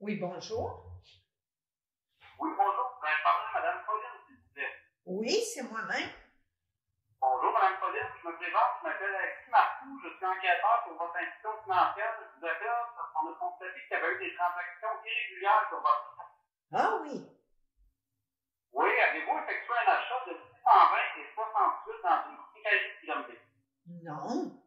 Oui, bonjour. Oui, bonjour. Ben, je parle à Mme Pauline, s'il vous plaît. Oui, c'est moi-même. Bonjour, Mme Pauline. Je me présente. Je m'appelle Alexis Marcoux. Je suis enquêteur pour votre institution financière. Je vous appelle parce qu'on a constaté qu'il y avait eu des transactions irrégulières sur votre compte. Ah oui. Oui, avez-vous effectué un achat de 620 et 68 dans une quincaillerie de Granby? Non.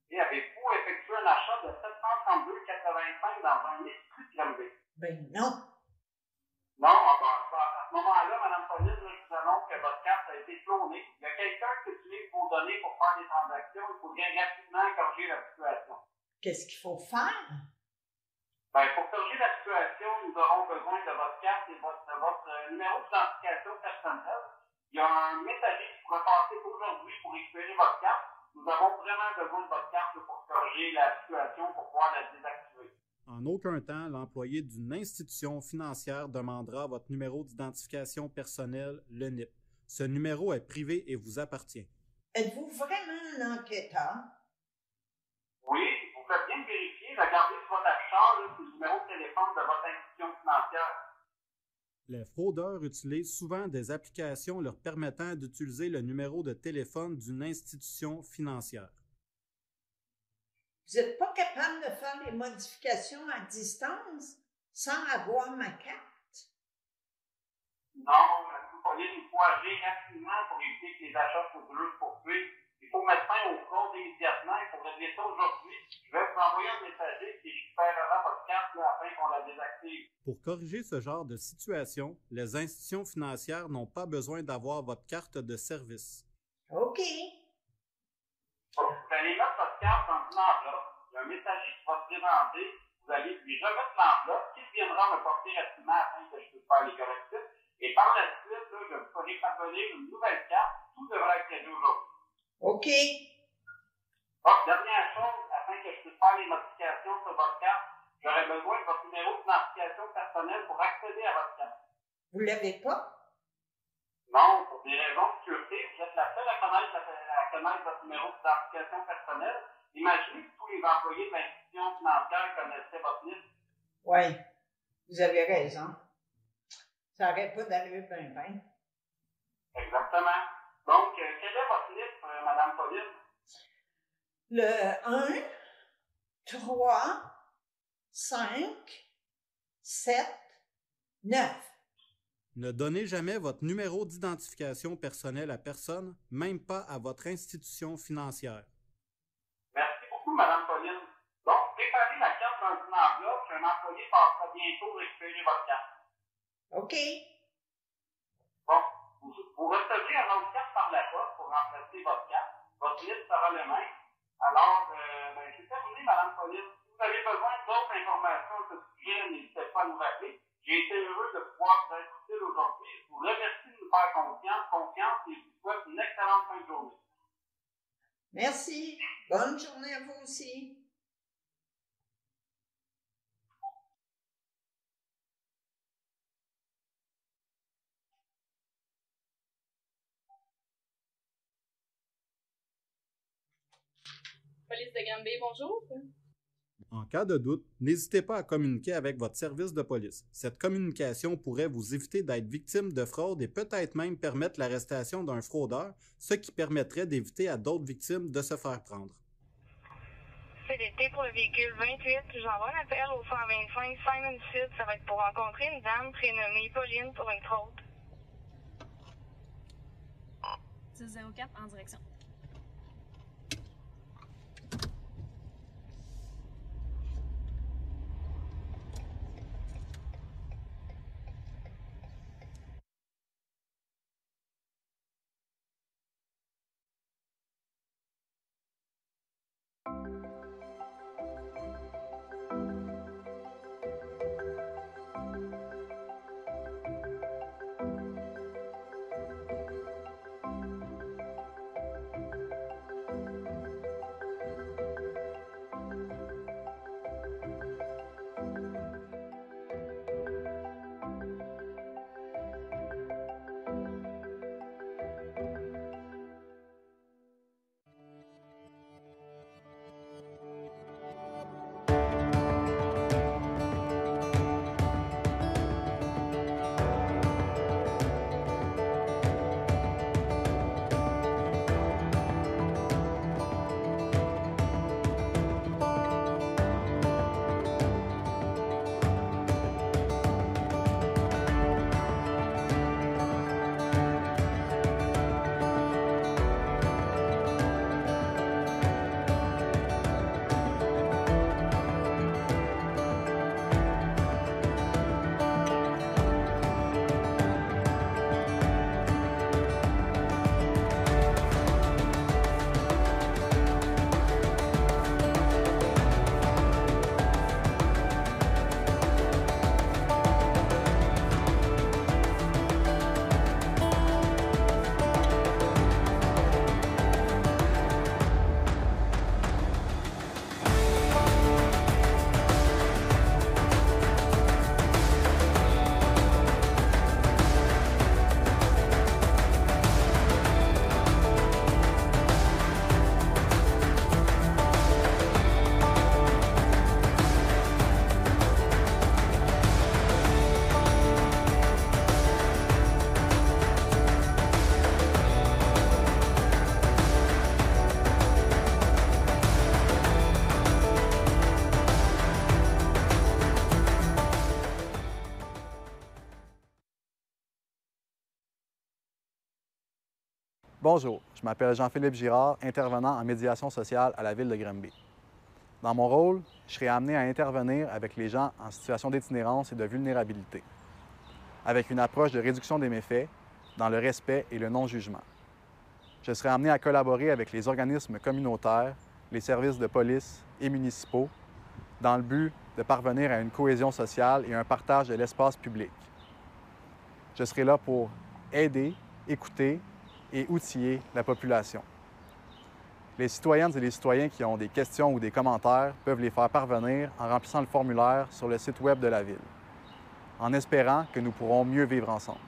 Et avez-vous effectué un achat de 732,85 dans un épicerie de Granby? Ben non. Non, à ce moment-là, Mme Pauline, je vous annonce que votre carte a été clonée. Il y a quelqu'un qui utilise vos données pour faire des transactions. Il faudrait rapidement corriger la situation. Qu'est-ce qu'il faut faire? Ben, pour corriger la situation, nous aurons besoin de votre carte et de votre numéro d'identification personnelle. Il y a un messager qui pourrait passer aujourd'hui pour récupérer votre carte. Nous avons vraiment besoin de votre carte pour corriger la situation, pour pouvoir la désactiver. En aucun temps, l'employé d'une institution financière demandera votre numéro d'identification personnelle, le NIP. Ce numéro est privé et vous appartient. Êtes-vous vraiment un enquêteur? Oui, vous faites bien vérifier. Regardez sur votre afficheur le numéro de téléphone de votre institution financière. Les fraudeurs utilisent souvent des applications leur permettant d'utiliser le numéro de téléphone d'une institution financière. Vous n'êtes pas capable de faire les modifications à distance sans avoir ma carte? Non, Mme Pauline, il faut agir rapidement pour éviter que les achats frauduleux se poursuivent. Il faut mettre fin aux fraudes immédiatement. Il faut régler ça aujourd'hui. Je vais vous envoyer un messager qui récupérera votre carte afin qu'on la désactive. Pour corriger ce genre de situation, les institutions financières n'ont pas besoin d'avoir votre carte de service. OK. Donc, vous allez mettre votre carte dans une enveloppe. Il y a un messager qui va se présenter. Vous allez lui remettre l'enveloppe qui viendra me porter rapidement afin que je puisse faire les correctifs. Et par la suite, là, je vous ferai parvenir une nouvelle carte. Tout devra être réglé aujourd'hui. OK. Bon, dernière chose, afin que je puisse faire les modifications sur votre carte, j'aurai besoin de votre numéro d'identification personnelle pour accéder à votre carte. Vous l'avez pas? Non, pour des raisons de sécurité, vous êtes la seule à connaître votre numéro d'identification personnelle. Imaginez que tous les employés de l'institution financière connaissaient votre liste. Oui, vous avez raison. Ça n'aurait pas d'allure ben. Exactement. Donc, quelle est votre liste, Mme Pauline? Le 1, 3, 5, 7, 9. Ne donnez jamais votre numéro d'identification personnelle à personne, même pas à votre institution financière. Merci beaucoup, Mme Pauline. Donc, préparez la carte dans une enveloppe qu'un employé passera bientôt récupérer votre carte. OK. Bon, vous recevrez un autre carte par la poste pour remplacer votre carte. Votre liste sera le même. Alors, c'est terminé, Mme Pauline. Si vous avez besoin d'autres informations à ce sujet, n'hésitez pas à nous rappeler. J'ai été heureux de pouvoir vous être utile aujourd'hui. Je vous remercie de nous faire confiance et je vous souhaite une excellente fin de journée. Merci. Bonne journée à vous aussi. Police de Granby, bonjour. En cas de doute, n'hésitez pas à communiquer avec votre service de police. Cette communication pourrait vous éviter d'être victime de fraude et peut-être même permettre l'arrestation d'un fraudeur, ce qui permettrait d'éviter à d'autres victimes de se faire prendre. CDT pour le véhicule 28, j'envoie un appel au 125 Simon Sud, ça va être pour rencontrer une dame prénommée Pauline pour une fraude. 604 en direction. Bonjour, je m'appelle Jean-Philippe Girard, intervenant en médiation sociale à la Ville de Granby. Dans mon rôle, je serai amené à intervenir avec les gens en situation d'itinérance et de vulnérabilité, avec une approche de réduction des méfaits, dans le respect et le non-jugement. Je serai amené à collaborer avec les organismes communautaires, les services de police et municipaux, dans le but de parvenir à une cohésion sociale et un partage de l'espace public. Je serai là pour aider, écouter et outiller la population. Les citoyennes et les citoyens qui ont des questions ou des commentaires peuvent les faire parvenir en remplissant le formulaire sur le site Web de la Ville, en espérant que nous pourrons mieux vivre ensemble.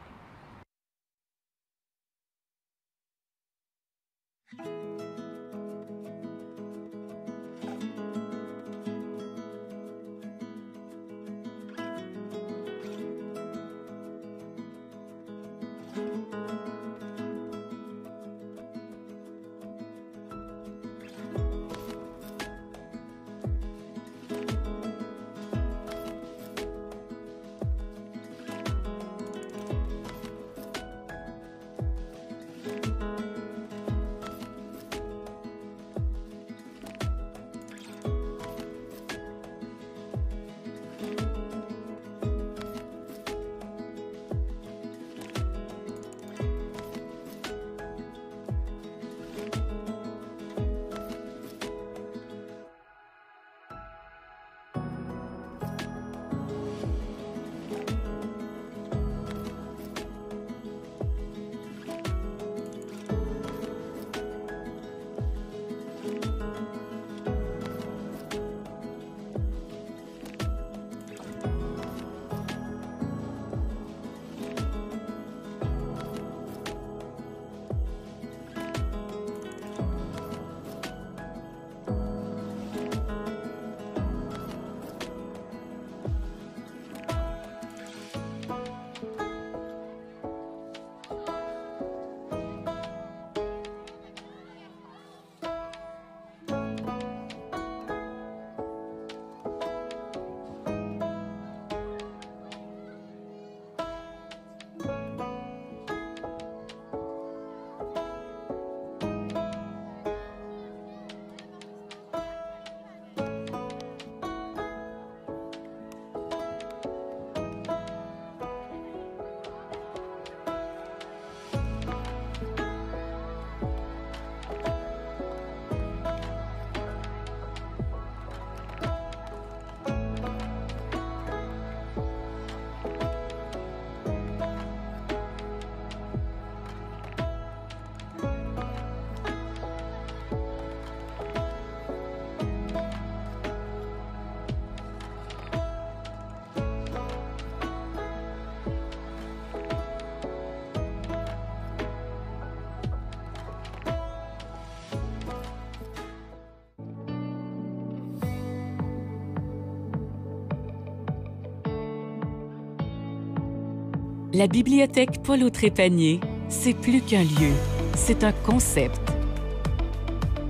La bibliothèque Paul-Autrépanier, c'est plus qu'un lieu, c'est un concept.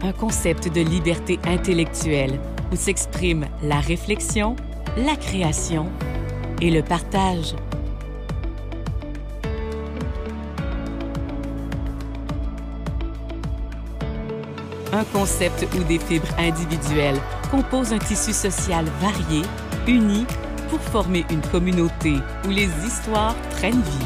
Un concept de liberté intellectuelle où s'expriment la réflexion, la création et le partage. Un concept où des fibres individuelles composent un tissu social varié, uni, pour former une communauté où les histoires prennent vie.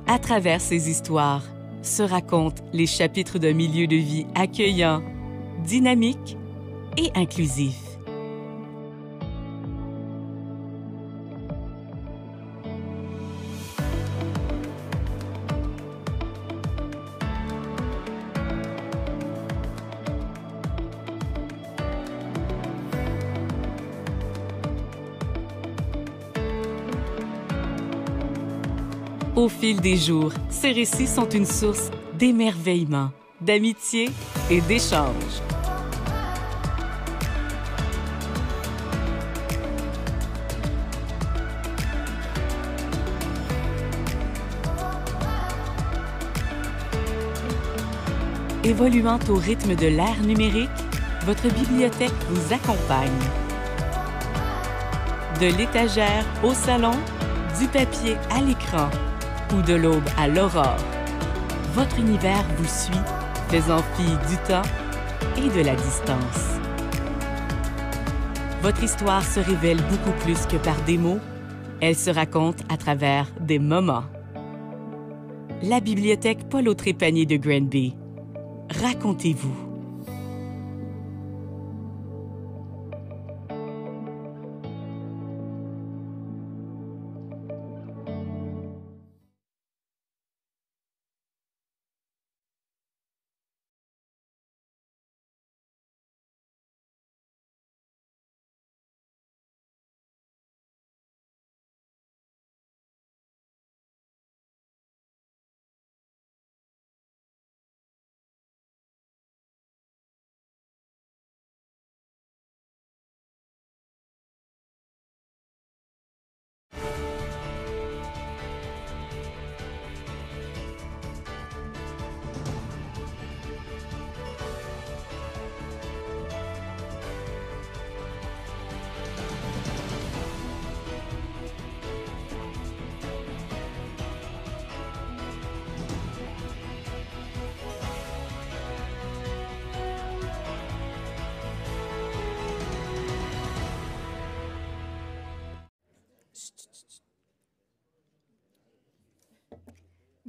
À travers ces histoires, se racontent les chapitres d'un milieu de vie accueillant, dynamique et inclusif. Au fil des jours, ces récits sont une source d'émerveillement, d'amitié et d'échange. évoluant au rythme de l'ère numérique, votre bibliothèque vous accompagne. De l'étagère au salon, du papier à l'écran ou de l'aube à l'aurore, votre univers vous suit, faisant fi du temps et de la distance. Votre histoire se révèle beaucoup plus que par des mots, elle se raconte à travers des moments. La bibliothèque Paul Autrépanier de Granby. Racontez-vous.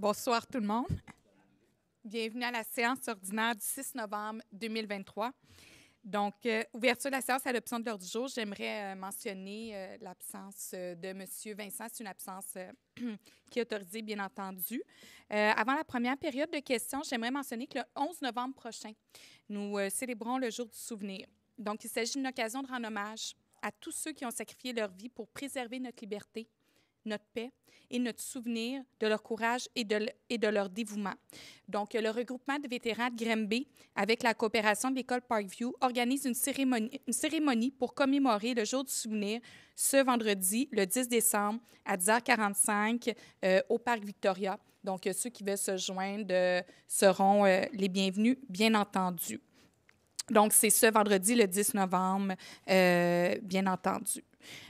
Bonsoir tout le monde. Bienvenue à la séance ordinaire du 6 novembre 2023. Donc, ouverture de la séance à l'option de l'ordre du jour. J'aimerais mentionner l'absence de M. Vincent. C'est une absence qui est autorisée, bien entendu. Avant la première période de questions, j'aimerais mentionner que le 11 novembre prochain, nous célébrons le jour du souvenir. Donc, il s'agit d'une occasion de rendre hommage à tous ceux qui ont sacrifié leur vie pour préserver notre liberté, notre paix et notre souvenir de leur courage et de leur dévouement. Donc, le regroupement de vétérans de Granby, avec la coopération de l'École Parkview, organise une cérémonie pour commémorer le jour du souvenir ce vendredi, le 10 décembre, à 10h45, au Parc Victoria. Donc, ceux qui veulent se joindre seront les bienvenus, bien entendu. Donc, c'est ce vendredi, le 10 novembre, bien entendu.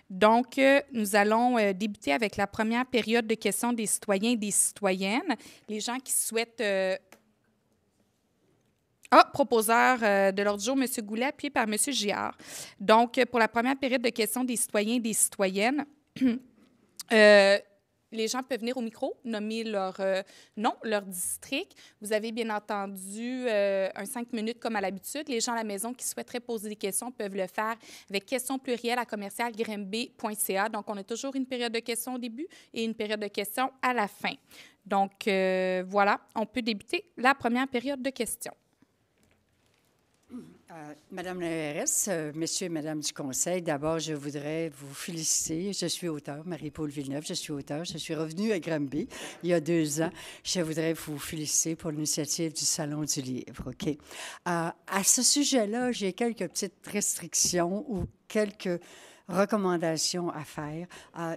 Donc, nous allons débuter avec la première période de questions des citoyens et des citoyennes. Les gens qui souhaitent... proposeur de l'ordre du jour, M. Goulet, appuyé par M. Giard. Donc, pour la première période de questions des citoyens et des citoyennes, les gens peuvent venir au micro, nommer leur nom, leur district. Vous avez bien entendu un 5 minutes comme à l'habitude. Les gens à la maison qui souhaiteraient poser des questions peuvent le faire avec questions plurielles à commercial-granby.ca. Donc, on a toujours une période de questions au début et une période de questions à la fin. Donc, voilà, on peut débuter la première période de questions. Madame la RS, Messieurs et Madame du Conseil, d'abord, je voudrais vous féliciter. Je suis auteure, Marie-Paul Villeneuve, je suis auteure. Je suis revenue à Granby il y a 2 ans. Je voudrais vous féliciter pour l'initiative du Salon du Livre, OK? À ce sujet-là, j'ai quelques petites restrictions ou quelques recommandations à faire.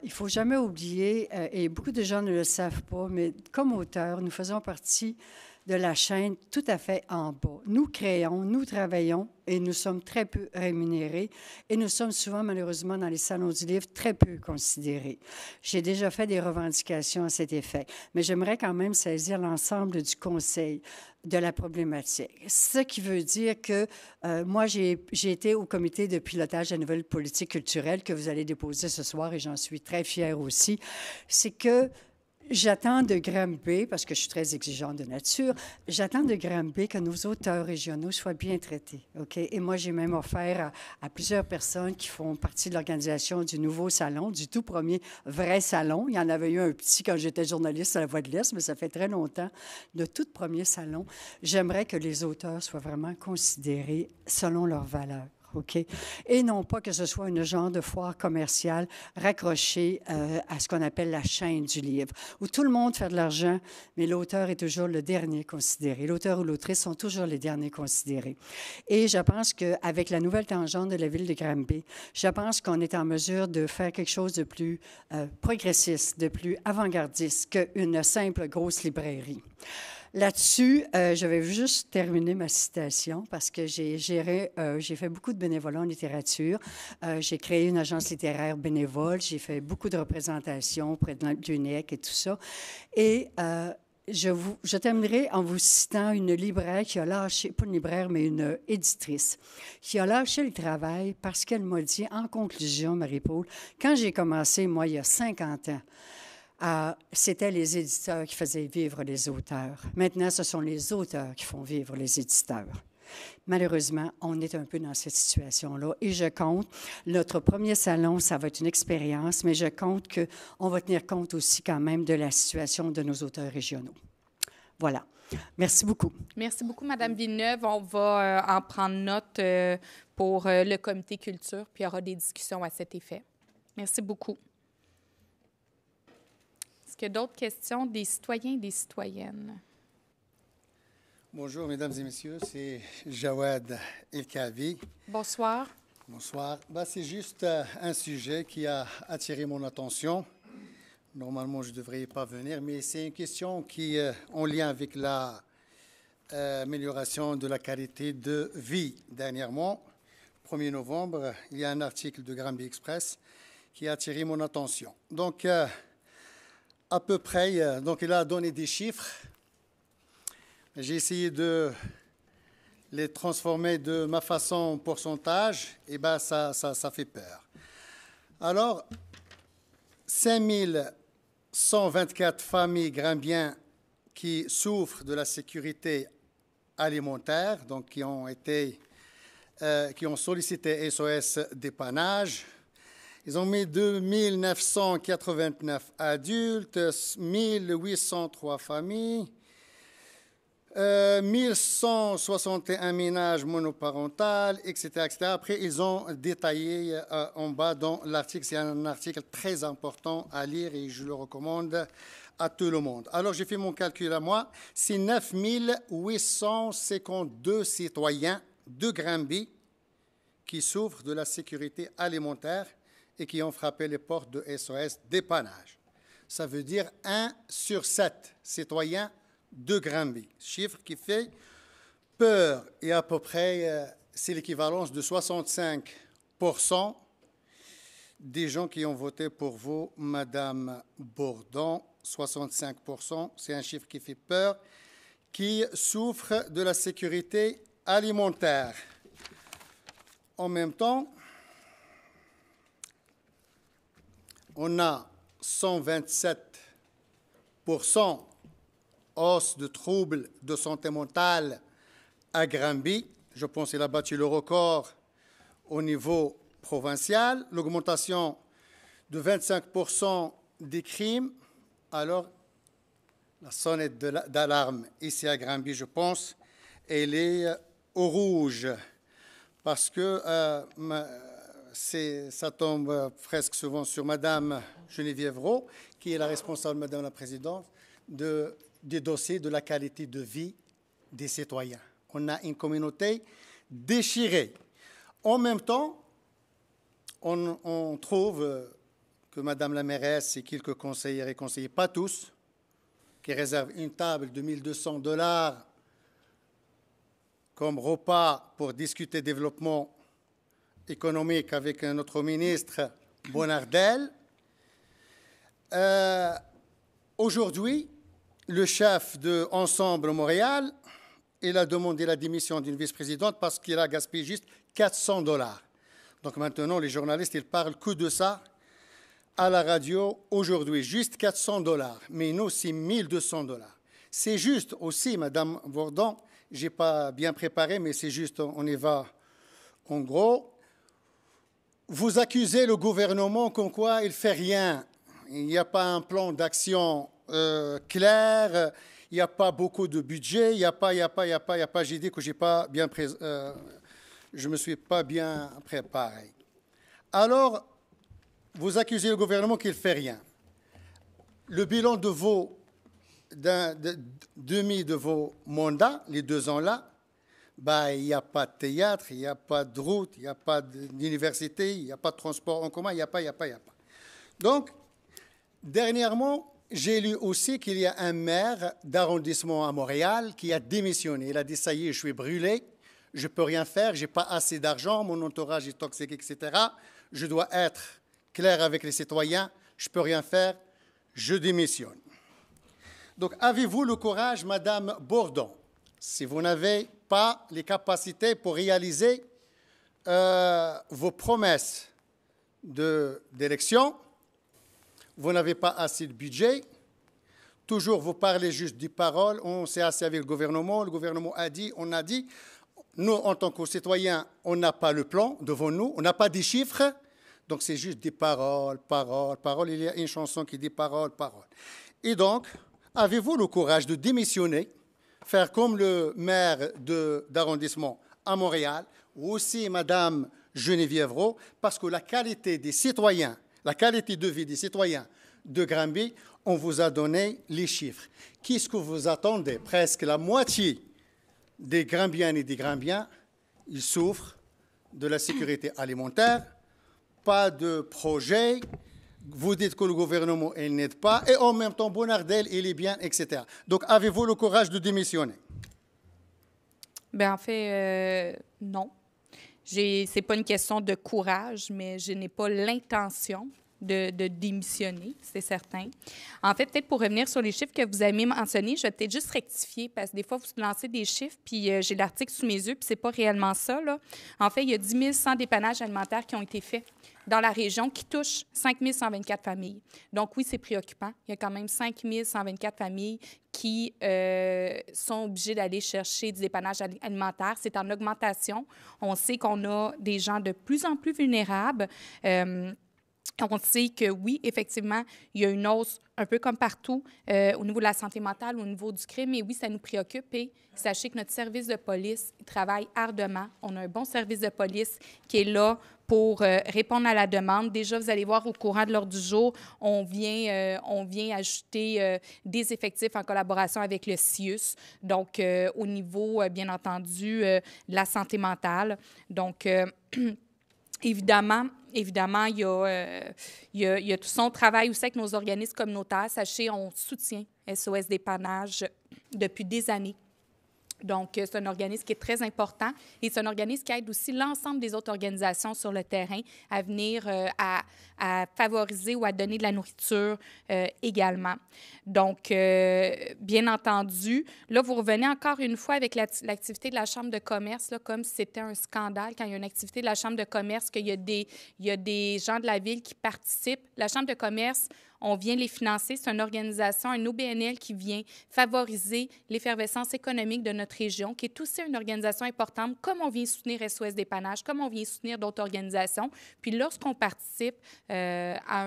Il ne faut jamais oublier, et beaucoup de gens ne le savent pas, mais comme auteur, nous faisons partie de la chaîne tout à fait en bas. Nous créons, nous travaillons et nous sommes très peu rémunérés et nous sommes souvent, malheureusement, dans les salons du livre, très peu considérés. J'ai déjà fait des revendications à cet effet, mais j'aimerais quand même saisir l'ensemble du conseil de la problématique. Ce qui veut dire que moi, j'ai été au comité de pilotage de la nouvelle politique culturelle que vous allez déposer ce soir et j'en suis très fière aussi. C'est que j'attends de Granby, parce que je suis très exigeante de nature, j'attends de Granby que nos auteurs régionaux soient bien traités. OK? Et moi, j'ai même offert à plusieurs personnes qui font partie de l'organisation du nouveau salon, du tout premier vrai salon. Il y en avait eu un petit quand j'étais journaliste à La Voix de l'Est, mais ça fait très longtemps. Le tout premier salon, j'aimerais que les auteurs soient vraiment considérés selon leurs valeurs. OK? Et non pas que ce soit une genre de foire commerciale raccrochée à ce qu'on appelle la chaîne du livre, où tout le monde fait de l'argent, mais l'auteur est toujours le dernier considéré. L'auteur ou l'autrice sont toujours les derniers considérés. Et je pense qu'avec la nouvelle tangente de la ville de Granby, je pense qu'on est en mesure de faire quelque chose de plus progressiste, de plus avant-gardiste qu'une simple grosse librairie. Là-dessus, je vais juste terminer ma citation parce que j'ai fait beaucoup de bénévolat en littérature. J'ai créé une agence littéraire bénévole. J'ai fait beaucoup de représentations auprès de l'UNEC et tout ça. Et je terminerai en vous citant une libraire qui a lâché, pas une libraire, mais une éditrice, qui a lâché le travail parce qu'elle m'a dit, en conclusion, Marie-Paul, quand j'ai commencé, moi, il y a 50 ans, c'était les éditeurs qui faisaient vivre les auteurs. Maintenant, ce sont les auteurs qui font vivre les éditeurs. Malheureusement, on est un peu dans cette situation-là. Et je compte, notre premier salon, ça va être une expérience, mais je compte qu'on va tenir compte aussi quand même de la situation de nos auteurs régionaux. Voilà. Merci beaucoup. Merci beaucoup, Mme Villeneuve. On va en prendre note pour le comité culture, puis il y aura des discussions à cet effet. Merci beaucoup. Est-ce qu'il y a d'autres questions des citoyens et des citoyennes? Bonjour, mesdames et messieurs, c'est Jawad El-Kavi. Bonsoir. Bonsoir. C'est juste un sujet qui a attiré mon attention. Normalement, je ne devrais pas venir, mais c'est une question qui est en lien avec l'amélioration de la qualité de vie. Dernièrement, 1er novembre, il y a un article de Granby Express qui a attiré mon attention. Donc, à peu près, donc il a donné des chiffres. J'ai essayé de les transformer de ma façon en pourcentage, et ça fait peur. Alors, 5124 familles grambiennes qui souffrent de la sécurité alimentaire, donc qui ont sollicité SOS dépannage. Ils ont mis 2989 adultes, 1803 familles, 1161 ménages monoparentaux, etc., etc. Après, ils ont détaillé en bas dans l'article. C'est un article très important à lire et je le recommande à tout le monde. Alors, j'ai fait mon calcul à moi. C'est 9852 citoyens de Granby qui souffrent de la sécurité alimentaire et qui ont frappé les portes de SOS dépannage. Ça veut dire 1 sur 7 citoyens de Granby, chiffre qui fait peur et à peu près, c'est l'équivalence de 65% des gens qui ont voté pour vous, Madame Bourdon. 65%, c'est un chiffre qui fait peur, qui souffrent de la sécurité alimentaire. En même temps, on a 127% hausse de troubles de santé mentale à Granby. Je pense qu'il a battu le record au niveau provincial. L'augmentation de 25% des crimes. Alors, la sonnette d'alarme ici à Granby, je pense, elle est au rouge. Parce que ça tombe presque souvent sur Madame Geneviève Roux, qui est la responsable, Madame la Présidente, des dossiers de la qualité de vie des citoyens. On a une communauté déchirée. En même temps, on trouve que Madame la mairesse et quelques conseillers et conseillers, pas tous, qui réservent une table de $1 200 comme repas pour discuter développement économique avec notre ministre Bonardel. Aujourd'hui, le chef de Ensemble Montréal, il a demandé la démission d'une vice-présidente parce qu'il a gaspillé juste $400. Donc maintenant, les journalistes, ils parlent que de ça à la radio aujourd'hui, juste $400. Mais nous, c'est $1 200. C'est juste aussi, Madame Bourdon, je n'ai pas bien préparé, mais c'est juste, on y va en gros. Vous accusez le gouvernement comme quoi il ne fait rien. Il n'y a pas un plan d'action clair, il n'y a pas beaucoup de budget, il n'y a pas. J'ai dit que je ne me suis pas bien préparé. Alors, vous accusez le gouvernement qu'il ne fait rien. Le bilan de vos mandats, les 2 ans-là, il n'y a pas de théâtre, il n'y a pas de route, il n'y a pas d'université, il n'y a pas de transport en commun, il n'y a pas. Donc, dernièrement, j'ai lu aussi qu'il y a un maire d'arrondissement à Montréal qui a démissionné. Il a dit, ça y est, je suis brûlé, je ne peux rien faire, je n'ai pas assez d'argent, mon entourage est toxique, etc. Je dois être clair avec les citoyens, je ne peux rien faire, je démissionne. Donc, avez-vous le courage, Madame Bourdon, si vous n'avez pas les capacités pour réaliser vos promesses d'élection, vous n'avez pas assez de budget, toujours vous parlez juste des paroles, on s'est assis avec le gouvernement a dit, on a dit, nous, en tant que citoyens, on n'a pas le plan devant nous, on n'a pas des chiffres, donc c'est juste des paroles, paroles, paroles. Il y a une chanson qui dit paroles, paroles. Et donc, avez-vous le courage de démissionner, faire comme le maire d'arrondissement à Montréal, ou aussi Madame Geneviève Roux, parce que la qualité des citoyens, la qualité de vie des citoyens de Granby, on vous a donné les chiffres. Qu'est-ce que vous attendez? Presque la moitié des Grambiennes et des Grambiens, ils souffrent de la sécurité alimentaire, pas de projet. Vous dites que le gouvernement n'aide pas, et en même temps, Bonardel, il est bien, etc. Donc, avez-vous le courage de démissionner? Bien, en fait, non. Ce n'est pas une question de courage, mais je n'ai pas l'intention de démissionner, c'est certain. En fait, peut-être pour revenir sur les chiffres que vous avez mentionnés, je vais peut-être juste rectifier, parce que des fois, vous lancez des chiffres, puis j'ai l'article sous mes yeux, puis ce n'est pas réellement ça, là. En fait, il y a 10 100 dépannages alimentaires qui ont été faits dans la région qui touchent 5 124 familles. Donc, oui, c'est préoccupant. Il y a quand même 5 124 familles qui sont obligées d'aller chercher du dépannage alimentaire. C'est en augmentation. On sait qu'on a des gens de plus en plus vulnérables. On sait que oui, effectivement, il y a une hausse un peu comme partout au niveau de la santé mentale, au niveau du crime, mais oui, ça nous préoccupe. Et sachez que notre service de police travaille ardemment. On a un bon service de police qui est là pour répondre à la demande. Déjà, vous allez voir au courant de l'ordre du jour, on vient ajouter des effectifs en collaboration avec le CIUS, donc au niveau, bien entendu, de la santé mentale. Donc, Évidemment, il y a tout son travail aussi avec nos organismes communautaires. Sachez, on soutient SOS Dépannage depuis des années. Donc, c'est un organisme qui est très important et c'est un organisme qui aide aussi l'ensemble des autres organisations sur le terrain à venir à favoriser ou à donner de la nourriture également. Donc, bien entendu, là, vous revenez encore une fois avec l'activité de la Chambre de commerce, là, comme si c'était un scandale quand il y a une activité de la Chambre de commerce, qu'il y a des gens de la Ville qui participent. La Chambre de commerce, on vient les financer. C'est une organisation, un OBNL qui vient favoriser l'effervescence économique de notre région, qui est aussi une organisation importante, comme on vient soutenir SOS Dépannage, comme on vient soutenir d'autres organisations. Puis lorsqu'on participe à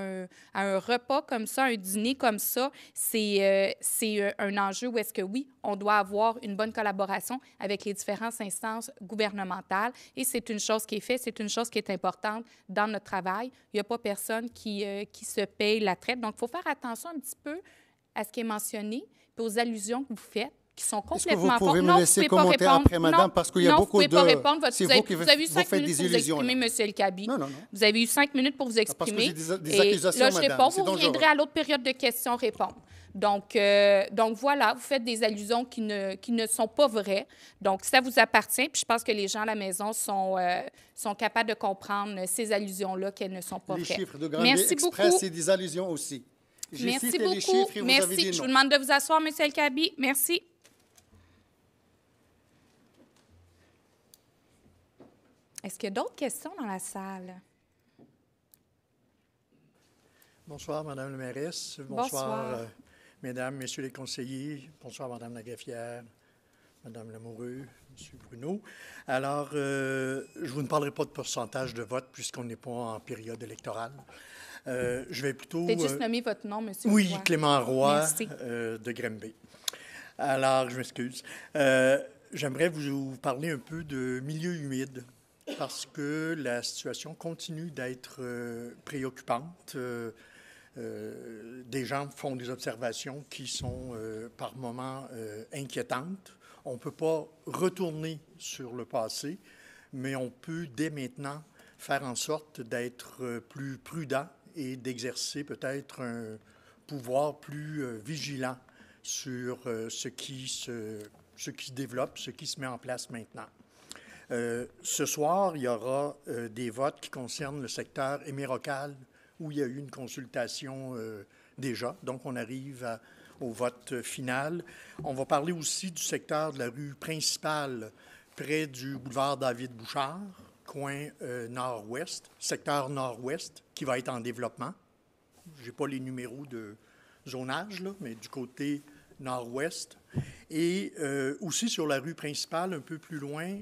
un repas comme ça, un dîner comme ça, c'est un enjeu où est-ce que, oui, on doit avoir une bonne collaboration avec les différentes instances gouvernementales. Et c'est une chose qui est faite, c'est une chose qui est importante dans notre travail. Il n'y a pas personne qui se paye la traite. Donc, il faut faire attention un petit peu à ce qui est mentionné et aux allusions que vous faites, qui sont complètement fausses. Est-ce que vous pouvez me laisser commenter après, madame, parce qu'il y a beaucoup de... Non, vous ne pouvez pas répondre. C'est vous qui vous avez eu 5 minutes pour vous exprimer, M. El-Kabi. Non. Vous avez eu 5 minutes pour vous exprimer. Parce que j'ai des accusations, là, je réponds. madame. Vous reviendrez à l'autre période de questions-réponses. Donc, voilà, vous faites des allusions qui ne sont pas vraies. Donc, ça vous appartient. Puis je pense que les gens à la maison sont capables de comprendre ces allusions-là, qu'elles ne sont pas vraies. Les chiffres de Granby Express, c'est des allusions aussi. Merci beaucoup. Les chiffres et vous avez dit non. Je vous demande de vous asseoir, M. El-Kabi. Merci. Est-ce qu'il y a d'autres questions dans la salle? Bonsoir, Madame la mairesse. Bonsoir. Mesdames, Messieurs les conseillers. Bonsoir, Madame la greffière, Madame Lamoureux, Monsieur Bruno. Alors, je ne vous parlerai pas de pourcentage de vote puisqu'on n'est pas en période électorale. Je vais plutôt... Peut-être juste nommer votre nom, Monsieur Oui, Roy. Clément Roy, Merci. de Granby. Alors, je m'excuse. J'aimerais vous parler un peu de milieu humide parce que la situation continue d'être préoccupante. Des gens font des observations qui sont par moments inquiétantes. On ne peut pas retourner sur le passé, mais on peut dès maintenant faire en sorte d'être plus prudent et d'exercer peut-être un pouvoir plus vigilant sur ce qui se développe, ce qui se met en place maintenant. Ce soir, il y aura des votes qui concernent le secteur Hémérocal, où il y a eu une consultation déjà. Donc, on arrive au vote final. On va parler aussi du secteur de la rue principale, près du boulevard David-Bouchard, coin nord-ouest, secteur nord-ouest, qui va être en développement. Je n'ai pas les numéros de zonage, là, mais du côté nord-ouest. Et aussi sur la rue principale, un peu plus loin,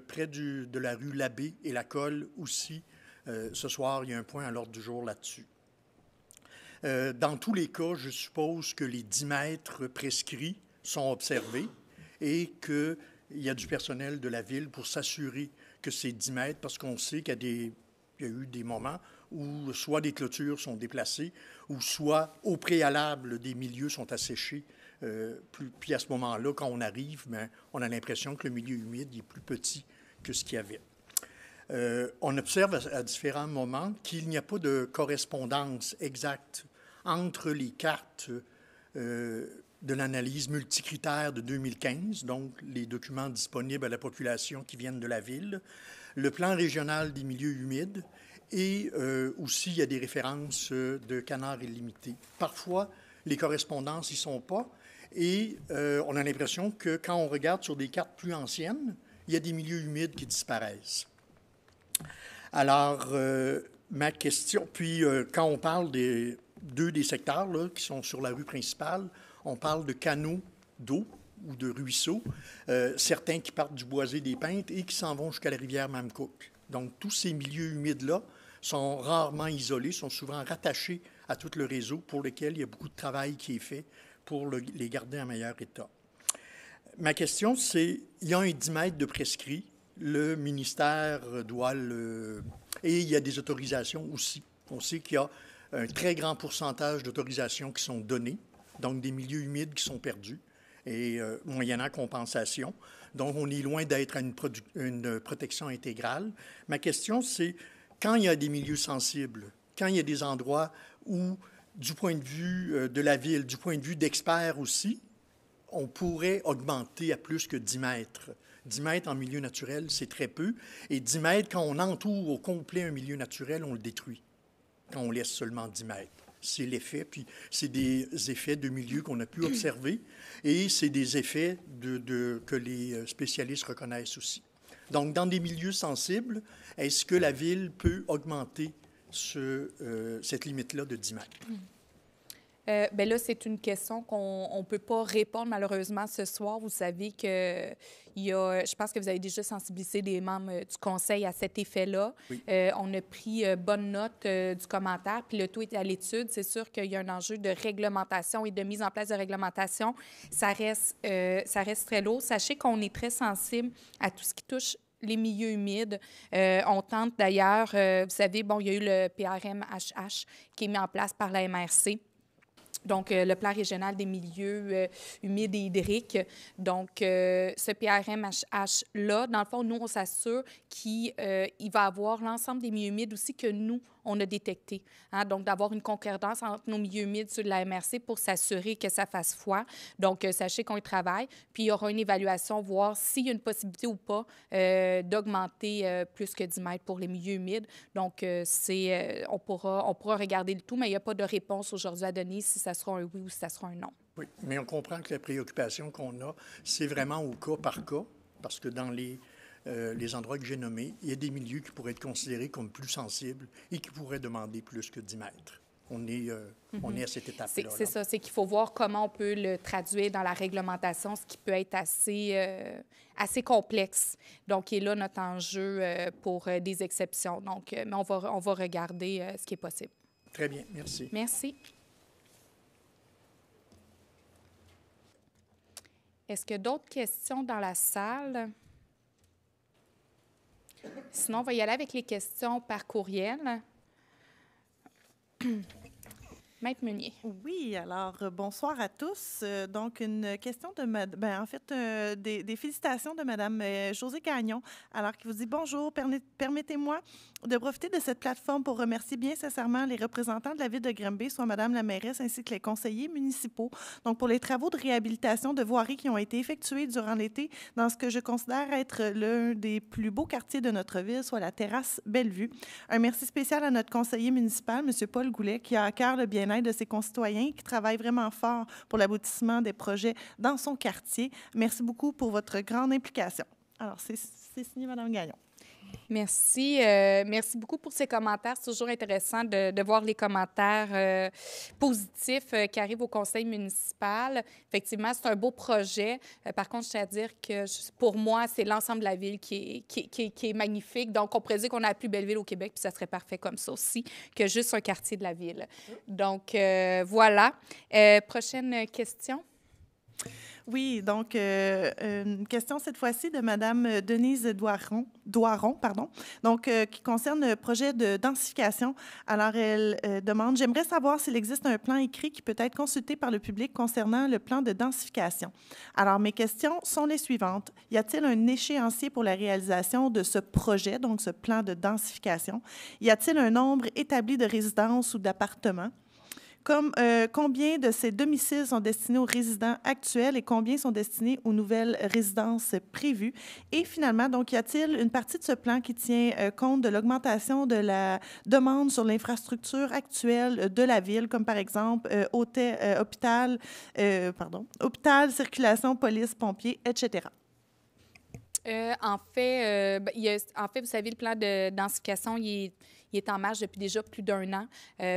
près de la rue Labbé et la Colle aussi. Ce soir, il y a un point à l'ordre du jour là-dessus. Dans tous les cas, je suppose que les 10 mètres prescrits sont observés et qu'il y a du personnel de la Ville pour s'assurer que ces 10 mètres, parce qu'on sait qu'il y a eu des moments où soit des clôtures sont déplacées ou soit au préalable des milieux sont asséchés. Puis à ce moment-là, quand on arrive, bien, on a l'impression que le milieu humide est plus petit que ce qu'il y avait. On observe à différents moments qu'il n'y a pas de correspondance exacte entre les cartes de l'analyse multicritère de 2015, donc les documents disponibles à la population qui viennent de la Ville, le plan régional des milieux humides et aussi il y a des références de canards illimités. Parfois, les correspondances n'y sont pas et on a l'impression que quand on regarde sur des cartes plus anciennes, il y a des milieux humides qui disparaissent. Alors, ma question, puis quand on parle des deux des secteurs là, qui sont sur la rue principale, on parle de canaux d'eau ou de ruisseaux, certains qui partent du boisé des Peintres et qui s'en vont jusqu'à la rivière Mamcook. Donc, tous ces milieux humides-là sont rarement isolés, sont souvent rattachés à tout le réseau pour lequel il y a beaucoup de travail qui est fait pour les garder en meilleur état. Ma question, c'est, il y a un 10 mètres de prescrit, le ministère doit le... Et il y a des autorisations aussi. On sait qu'il y a un très grand pourcentage d'autorisations qui sont données, donc des milieux humides qui sont perdus, et moyennant compensation. Donc, on est loin d'être à une protection intégrale. Ma question, c'est, quand il y a des milieux sensibles, quand il y a des endroits où, du point de vue de la Ville, du point de vue d'experts aussi, on pourrait augmenter à plus que 10 mètres. 10 mètres en milieu naturel, c'est très peu. Et 10 mètres, quand on entoure au complet un milieu naturel, on le détruit, quand on laisse seulement 10 mètres. C'est l'effet, puis c'est des effets de milieu qu'on a pu observer, et c'est des effets que les spécialistes reconnaissent aussi. Donc, dans des milieux sensibles, est-ce que la Ville peut augmenter cette limite-là de 10 mètres? Bien là, c'est une question qu'on ne peut pas répondre malheureusement ce soir. Vous savez que je pense que vous avez déjà sensibilisé les membres du Conseil à cet effet-là. Oui. On a pris bonne note du commentaire, puis le tout est à l'étude. C'est sûr qu'il y a un enjeu de réglementation et de mise en place de réglementation. Ça reste très lourd. Sachez qu'on est très sensible à tout ce qui touche les milieux humides. On tente d'ailleurs, vous savez, bon, il y a eu le PRM-HH qui est mis en place par la MRC. Donc, le plan régional des milieux humides et hydriques. Donc, ce PRM-HH-là, dans le fond, nous, on s'assure qu'il va avoir l'ensemble des milieux humides aussi que nous, on a détectés. Hein? Donc, d'avoir une concordance entre nos milieux humides sur la MRC pour s'assurer que ça fasse foi. Donc, sachez qu'on y travaille. Puis, il y aura une évaluation, voir s'il y a une possibilité ou pas d'augmenter plus que 10 mètres pour les milieux humides. Donc, on pourra regarder le tout, mais il n'y a pas de réponse aujourd'hui à donner si ça sera un oui ou si ça sera un non. Oui, mais on comprend que la préoccupation qu'on a, c'est vraiment au cas par cas, parce que dans les endroits que j'ai nommés, il y a des milieux qui pourraient être considérés comme plus sensibles et qui pourraient demander plus que 10 mètres. On est à cette étape-là. C'est ça, c'est qu'il faut voir comment on peut le traduire dans la réglementation, ce qui peut être assez complexe. Donc, il est là notre enjeu pour des exceptions. Donc, mais on va regarder ce qui est possible. Très bien, merci. Merci. Est-ce qu'il y a d'autres questions dans la salle? Sinon, on va y aller avec les questions par courriel. Maître Meunier. Oui, alors bonsoir à tous. Donc, une question de des félicitations de Mme Josée Gagnon, alors qui vous dit bonjour. Permettez-moi de profiter de cette plateforme pour remercier bien sincèrement les représentants de la ville de Granby, soit Mme la mairesse ainsi que les conseillers municipaux, donc pour les travaux de réhabilitation de voiries qui ont été effectués durant l'été dans ce que je considère être l'un des plus beaux quartiers de notre ville, soit la terrasse Bellevue. Un merci spécial à notre conseiller municipal, M. Paul Goulet, qui a à cœur le bien-être de ses concitoyens, qui travaillent vraiment fort pour l'aboutissement des projets dans son quartier. Merci beaucoup pour votre grande implication. Alors, c'est signé Mme Gagnon. Merci. Merci beaucoup pour ces commentaires. C'est toujours intéressant de voir les commentaires positifs qui arrivent au conseil municipal. Effectivement, c'est un beau projet. Par contre, je tiens à dire que pour moi, c'est l'ensemble de la ville qui est magnifique. Donc, on pourrait dire qu'on a la plus belle ville au Québec, puis ça serait parfait comme ça aussi, que juste un quartier de la ville. Donc, voilà. Prochaine question. Oui, donc une question cette fois-ci de Mme Denise Doiron, donc qui concerne le projet de densification. Alors, elle demande, j'aimerais savoir s'il existe un plan écrit qui peut être consulté par le public concernant le plan de densification. Alors, mes questions sont les suivantes. Y a-t-il un échéancier pour la réalisation de ce projet, donc ce plan de densification? Y a-t-il un nombre établi de résidences ou d'appartements? Combien de ces domiciles sont destinés aux résidents actuels et combien sont destinés aux nouvelles résidences prévues? Et finalement, donc, y a-t-il une partie de ce plan qui tient compte de l'augmentation de la demande sur l'infrastructure actuelle de la ville, comme par exemple hôpital, circulation, police, pompiers, etc.? En fait, vous savez, le plan de densification, il est en marche depuis déjà plus d'1 an.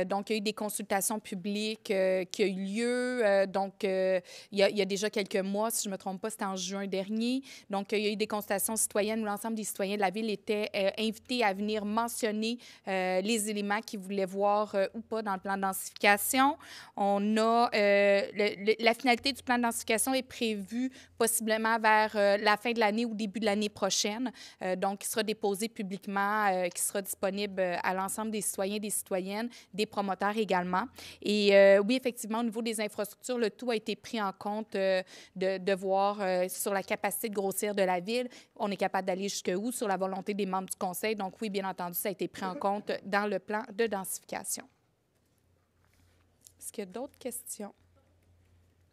Donc, il y a eu des consultations publiques qui ont eu lieu. Il y a déjà quelques mois, si je ne me trompe pas, c'était en juin dernier. Donc, il y a eu des consultations citoyennes où l'ensemble des citoyens de la ville étaient invités à venir mentionner les éléments qu'ils voulaient voir ou pas dans le plan de densification. On a la finalité du plan de densification est prévue possiblement vers la fin de l'année ou début de l'année prochaine. Donc, il sera déposé publiquement, qui sera disponible à l'ensemble des citoyens et des citoyennes, des promoteurs également. Et oui, effectivement, au niveau des infrastructures, le tout a été pris en compte de voir sur la capacité de grossir de la ville. On est capable d'aller jusqu'où sur la volonté des membres du conseil. Donc oui, bien entendu, ça a été pris en compte dans le plan de densification. Est-ce qu'il y a d'autres questions?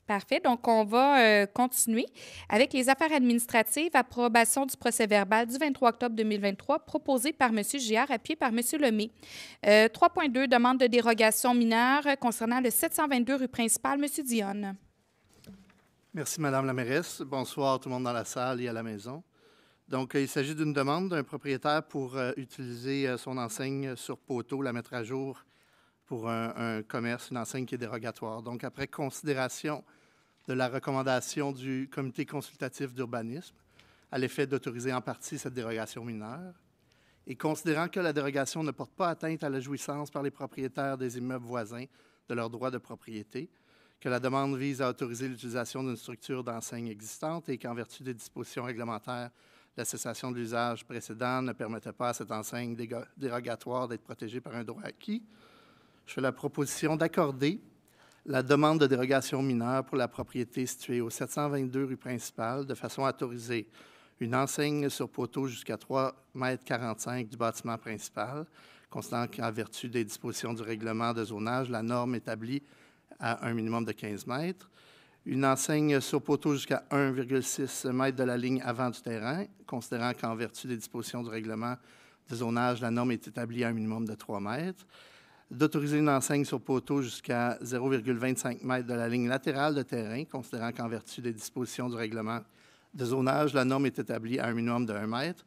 Parfait. Donc, on va continuer avec les affaires administratives. Approbation du procès-verbal du 23 octobre 2023, proposé par M. Giard, appuyé par M. Lemay. 3.2, demande de dérogation mineure concernant le 722 rue principale. M. Dionne. Merci, Mme la mairesse. Bonsoir tout le monde dans la salle et à la maison. Donc, il s'agit d'une demande d'un propriétaire pour utiliser son enseigne sur poteau, la mettre à jour pour un commerce, une enseigne qui est dérogatoire. Donc, après considération de la recommandation du comité consultatif d'urbanisme à l'effet d'autoriser en partie cette dérogation mineure, et considérant que la dérogation ne porte pas atteinte à la jouissance par les propriétaires des immeubles voisins de leurs droits de propriété, que la demande vise à autoriser l'utilisation d'une structure d'enseigne existante et qu'en vertu des dispositions réglementaires, la cessation de l'usage précédent ne permettait pas à cette enseigne dérogatoire d'être protégée par un droit acquis, je fais la proposition d'accorder la demande de dérogation mineure pour la propriété située au 722 rue principale de façon à autoriser une enseigne sur poteau jusqu'à 3,45 m du bâtiment principal, considérant qu'en vertu des dispositions du règlement de zonage, la norme établie à un minimum de 15 mètres, une enseigne sur poteau jusqu'à 1,6 m de la ligne avant du terrain, considérant qu'en vertu des dispositions du règlement de zonage, la norme est établie à un minimum de 3 mètres, d'autoriser une enseigne sur poteau jusqu'à 0,25 m de la ligne latérale de terrain, considérant qu'en vertu des dispositions du règlement de zonage, la norme est établie à un minimum de 1 mètre,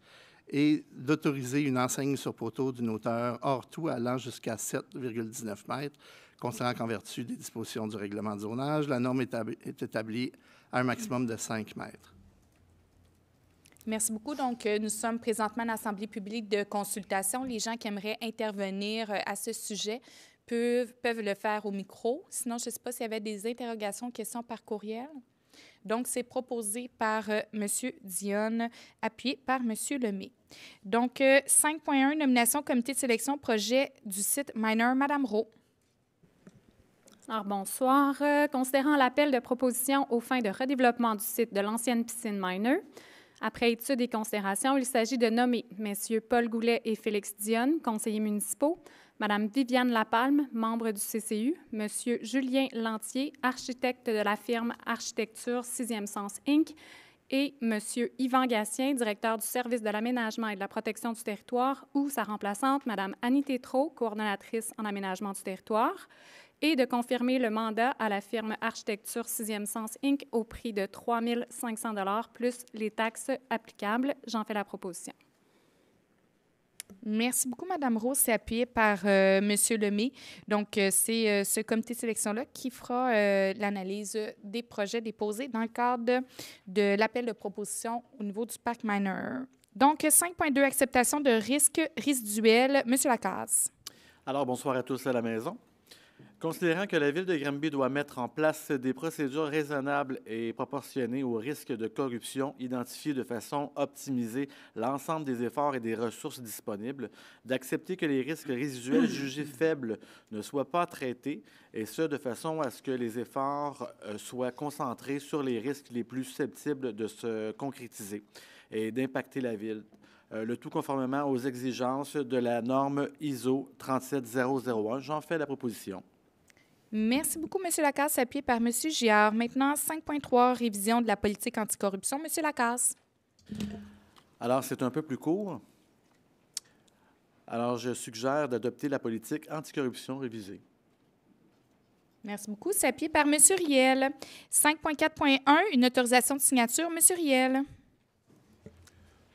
et d'autoriser une enseigne sur poteau d'une hauteur hors tout allant jusqu'à 7,19 m, considérant qu'en vertu des dispositions du règlement de zonage, la norme est établie à un maximum de 5 mètres. Merci beaucoup. Donc, nous sommes présentement en assemblée publique de consultation. Les gens qui aimeraient intervenir à ce sujet peuvent le faire au micro. Sinon, je ne sais pas s'il y avait des interrogations, questions par courriel. Donc, c'est proposé par M. Dionne, appuyé par M. Lemay. Donc, 5.1, nomination comité de sélection projet du site mineur Madame Rowe. Alors, bonsoir. Considérant l'appel de proposition aux fins de redéveloppement du site de l'ancienne piscine Miner, après étude et considération, il s'agit de nommer Messieurs Paul Goulet et Félix Dionne, conseillers municipaux, Mme Viviane Lapalme, membre du CCU, Monsieur Julien Lantier, architecte de la firme Architecture 6e Sens Inc., et Monsieur Yvan Gatien, directeur du service de l'aménagement et de la protection du territoire, ou sa remplaçante, Mme Annie Tétrault, coordonnatrice en aménagement du territoire, et de confirmer le mandat à la firme Architecture 6e Sens Inc. au prix de 3 500 $ plus les taxes applicables. J'en fais la proposition. Merci beaucoup, Mme Rose. C'est appuyé par M. Lemay. Donc, c'est ce comité de sélection-là qui fera l'analyse des projets déposés dans le cadre de l'appel de proposition au niveau du parc Miner. Donc, 5.2, acceptation de risques résiduels. M. Lacasse. Alors, bonsoir à tous à la maison. Considérant que la Ville de Granby doit mettre en place des procédures raisonnables et proportionnées aux risques de corruption, identifier de façon optimisée l'ensemble des efforts et des ressources disponibles, d'accepter que les risques résiduels jugés faibles ne soient pas traités, et ce, de façon à ce que les efforts soient concentrés sur les risques les plus susceptibles de se concrétiser et d'impacter la Ville. Le tout conformément aux exigences de la norme ISO 37001. J'en fais la proposition. Merci beaucoup, M. Lacasse, appuyé par M. Giard. Maintenant, 5.3, révision de la politique anticorruption. M. Lacasse. Alors, c'est un peu plus court. Alors, je suggère d'adopter la politique anticorruption révisée. Merci beaucoup. C'est appuyé par M. Riel. 5.4.1, une autorisation de signature. M. Riel.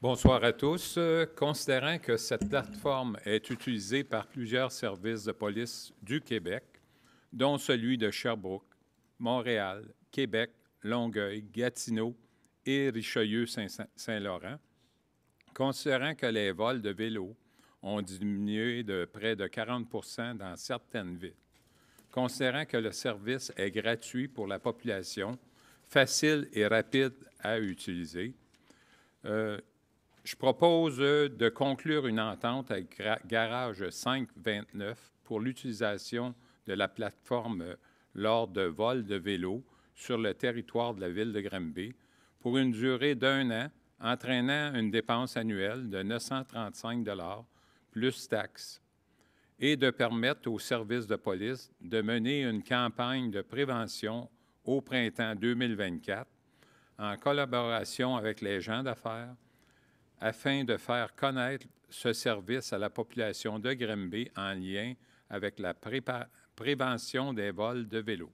Bonsoir à tous. Considérant que cette plateforme est utilisée par plusieurs services de police du Québec, dont celui de Sherbrooke, Montréal, Québec, Longueuil, Gatineau et Richelieu-Saint-Laurent, considérant que les vols de vélos ont diminué de près de 40 % dans certaines villes, considérant que le service est gratuit pour la population, facile et rapide à utiliser, je propose de conclure une entente avec Garage 529 pour l'utilisation de la plateforme lors de vols de vélos sur le territoire de la Ville de Granby pour une durée d'1 an, entraînant une dépense annuelle de 935 $ plus taxes, et de permettre aux services de police de mener une campagne de prévention au printemps 2024 en collaboration avec les gens d'affaires afin de faire connaître ce service à la population de Granby en lien avec la prévention des vols de vélos.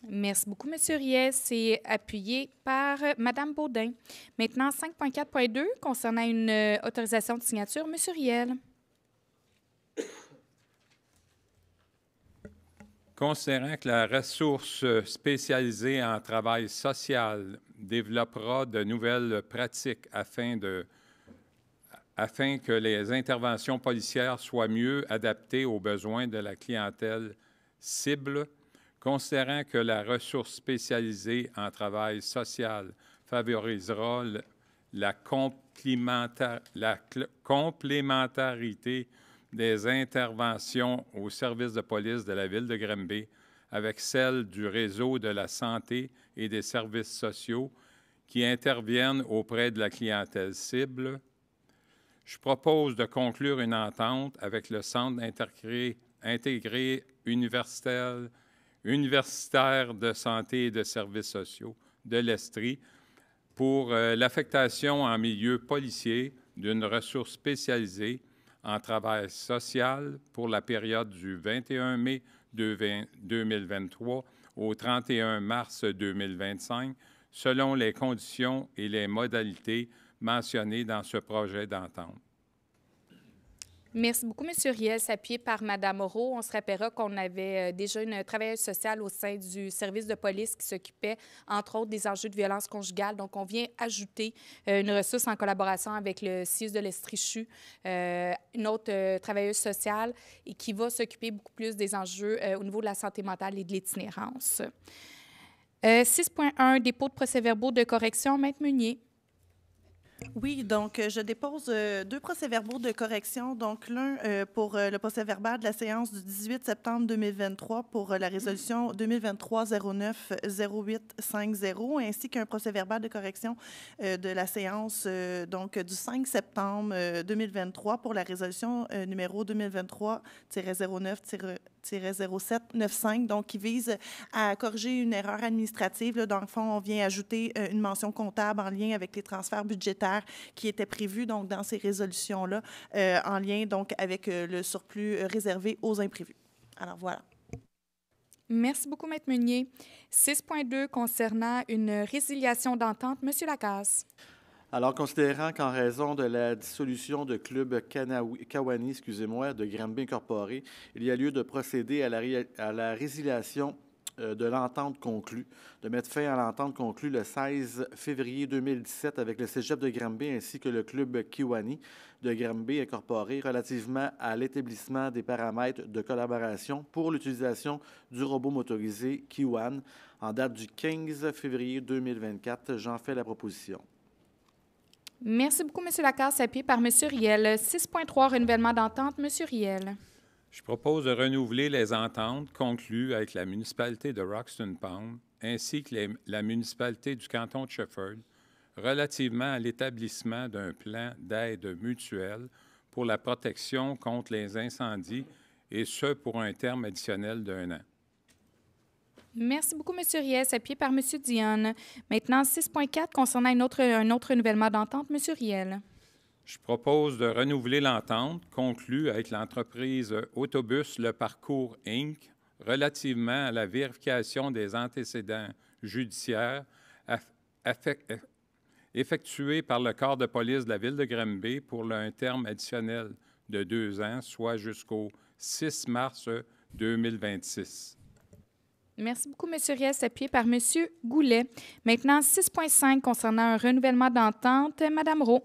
Merci beaucoup, M. Riel. C'est appuyé par Mme Baudin. Maintenant, 5.4.2, concernant une autorisation de signature. M. Riel. Considérant que la ressource spécialisée en travail social développera de nouvelles pratiques afin que les interventions policières soient mieux adaptées aux besoins de la clientèle cible, considérant que la ressource spécialisée en travail social favorisera la complémentarité des interventions au service de police de la Ville de Granby avec celle du réseau de la santé et des services sociaux qui interviennent auprès de la clientèle cible. Je propose de conclure une entente avec le Centre intégré universitaire de santé et de services sociaux de l'Estrie pour l'affectation en milieu policier d'une ressource spécialisée en travail social pour la période du 21 mai 2023 au 31 mars 2025, selon les conditions et les modalités mentionnées dans ce projet d'entente. Merci beaucoup, M. Riel. C'est appuyé par Mme Moreau. On se rappellera qu'on avait déjà une travailleuse sociale au sein du service de police qui s'occupait, entre autres, des enjeux de violence conjugale. Donc, on vient ajouter une ressource en collaboration avec le CIUS de l'Estrichu, une autre travailleuse sociale, et qui va s'occuper beaucoup plus des enjeux au niveau de la santé mentale et de l'itinérance. 6.1, dépôt de procès-verbaux de correction. Maître Meunier. Oui, donc je dépose 2 procès-verbaux de correction. Donc l'un pour le procès-verbal de la séance du 18 septembre 2023 pour la résolution 2023-09-0850, ainsi qu'un procès-verbal de correction de la séance donc du 5 septembre 2023 pour la résolution numéro 2023-09-0795, donc qui vise à corriger une erreur administrative. Là, dans le fond, on vient ajouter une mention comptable en lien avec les transferts budgétaires qui étaient prévus donc, dans ces résolutions-là, en lien donc, avec le surplus réservé aux imprévus. Alors, voilà. Merci beaucoup, Maître Meunier. 6.2 concernant une résiliation d'entente. Monsieur Lacasse. Alors, considérant qu'en raison de la dissolution de Club Kawani, de Granby Incorporé, il y a lieu de procéder à la résiliation de l'entente conclue, de mettre fin à l'entente conclue le 16 février 2017 avec le Cégep de Granby ainsi que le Club Kiwani de Granby Incorporé relativement à l'établissement des paramètres de collaboration pour l'utilisation du robot motorisé Kiwan en date du 15 février 2024. J'en fais la proposition. Merci beaucoup, M. Lacasse, appuyé par M. Riel. 6.3, renouvellement d'entente. M. Riel. Je propose de renouveler les ententes conclues avec la municipalité de Roxton Pound ainsi que la municipalité du canton de Shefford relativement à l'établissement d'un plan d'aide mutuelle pour la protection contre les incendies, et ce pour un terme additionnel d'1 an. Merci beaucoup, M. Riel, appuyé par M. Dionne. Maintenant, 6.4 concernant un autre renouvellement d'entente. M. Riel. Je propose de renouveler l'entente conclue avec l'entreprise Autobus Le Parcours Inc. relativement à la vérification des antécédents judiciaires effectués par le corps de police de la Ville de Granby pour un terme additionnel de 2 ans, soit jusqu'au 6 mars 2026. Merci beaucoup, M. Riel, appuyé par M. Goulet. Maintenant, 6.5 concernant un renouvellement d'entente. Mme Rowe.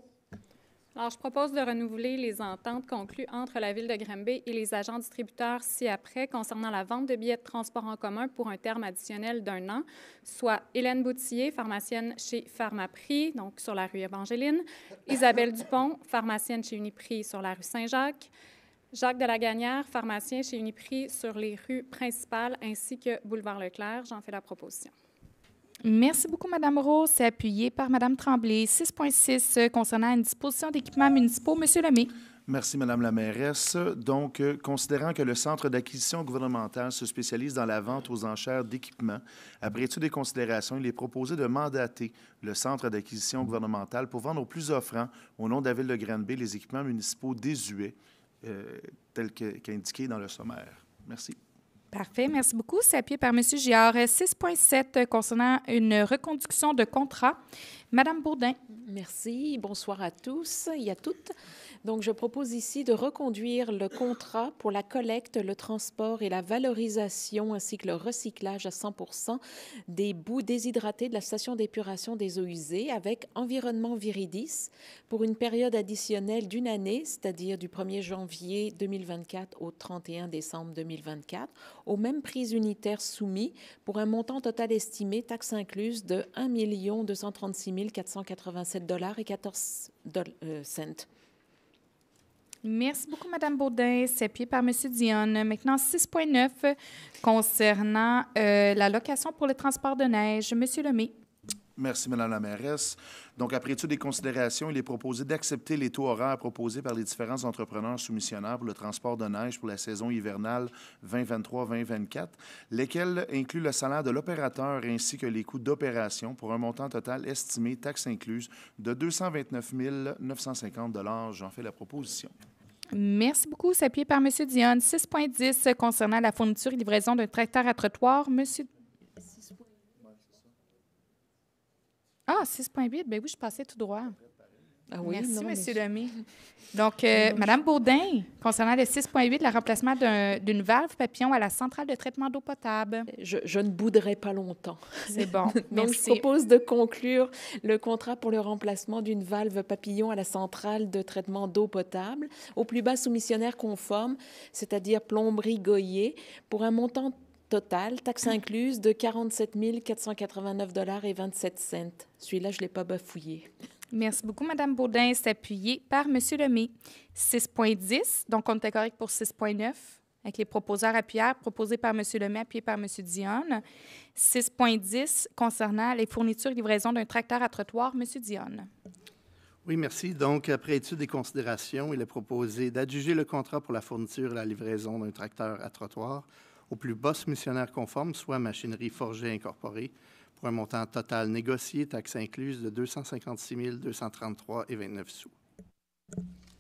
Alors, je propose de renouveler les ententes conclues entre la Ville de Granby et les agents distributeurs ci-après concernant la vente de billets de transport en commun pour un terme additionnel d'1 an, soit Hélène Boutillier, pharmacienne chez Pharmaprix, donc sur la rue Évangeline, Isabelle Dupont, pharmacienne chez Uniprix sur la rue Saint-Jacques, Jacques Delagagnère, pharmacien chez Uniprix sur les rues principales ainsi que boulevard Leclerc. J'en fais la proposition. Merci beaucoup, Mme Rowe. C'est appuyé par Mme Tremblay. 6.6 concernant une disposition d'équipements municipaux. M. Lemay. Merci, Mme la mairesse. Donc, considérant que le Centre d'acquisition gouvernementale se spécialise dans la vente aux enchères d'équipements, après étude des considérations, il est proposé de mandater le Centre d'acquisition gouvernementale pour vendre aux plus offrants, au nom de la Ville de Granby, les équipements municipaux désuets, tels qu'indiqués dans le sommaire. Merci. Parfait. Merci beaucoup. C'est appuyé par M. Giard. 6.7 concernant une reconduction de contrat. Madame Bourdin. Merci. Bonsoir à tous et à toutes. Donc, je propose ici de reconduire le contrat pour la collecte, le transport et la valorisation ainsi que le recyclage à 100% des boues déshydratés de la station d'épuration des eaux usées avec Environnement Viridis pour une période additionnelle d'1 année, c'est-à-dire du 1er janvier 2024 au 31 décembre 2024, aux mêmes prix unitaires soumis pour un montant total estimé, taxes incluses, de 1 236 487,14 $. Merci beaucoup, Mme Baudin. C'est appuyé par M. Dionne. Maintenant, 6.9 concernant la location pour le transport de neige. M. Lemay. Merci, Mme la mairesse. Donc, après étude des considérations, il est proposé d'accepter les taux horaires proposés par les différents entrepreneurs soumissionnaires pour le transport de neige pour la saison hivernale 2023-2024, lesquels incluent le salaire de l'opérateur ainsi que les coûts d'opération pour un montant total estimé, taxes incluses, de 229 950 $. J'en fais la proposition. Merci beaucoup. C'est appuyé par M. Dionne. 6.10 concernant la fourniture et livraison d'un tracteur à trottoir. Monsieur. Ah, 6.8. Bien oui, je passais tout droit. Ah oui, merci, non, M. mais... Lemay. Donc, Mme Baudin, concernant le 6.8, le remplacement d'une valve papillon à la centrale de traitement d'eau potable. Je ne bouderai pas longtemps. C'est bon. Donc, merci. je propose de conclure le contrat pour le remplacement d'une valve papillon à la centrale de traitement d'eau potable au plus bas soumissionnaire conforme, c'est-à-dire plomberie Goyer, pour un montant total, taxes incluses, de 47 489,27 $. Celui-là, je ne l'ai pas bafouillé. Merci beaucoup, Mme Baudin. C'est appuyé par M. Lemay. 6,10. Donc, on était correct pour 6,9 avec les proposeurs appuyeurs proposés par M. Lemay, appuyés par M. Dionne. 6,10 concernant les fournitures et livraisons d'un tracteur à trottoir. M. Dionne. Oui, merci. Donc, après étude et considération, il est proposé d'adjuger le contrat pour la fourniture et la livraison d'un tracteur à trottoir au plus bas soumissionnaire conforme, soit Machinerie Forgée Incorporée, pour un montant total négocié, taxes incluses, de 256 233,29 sous.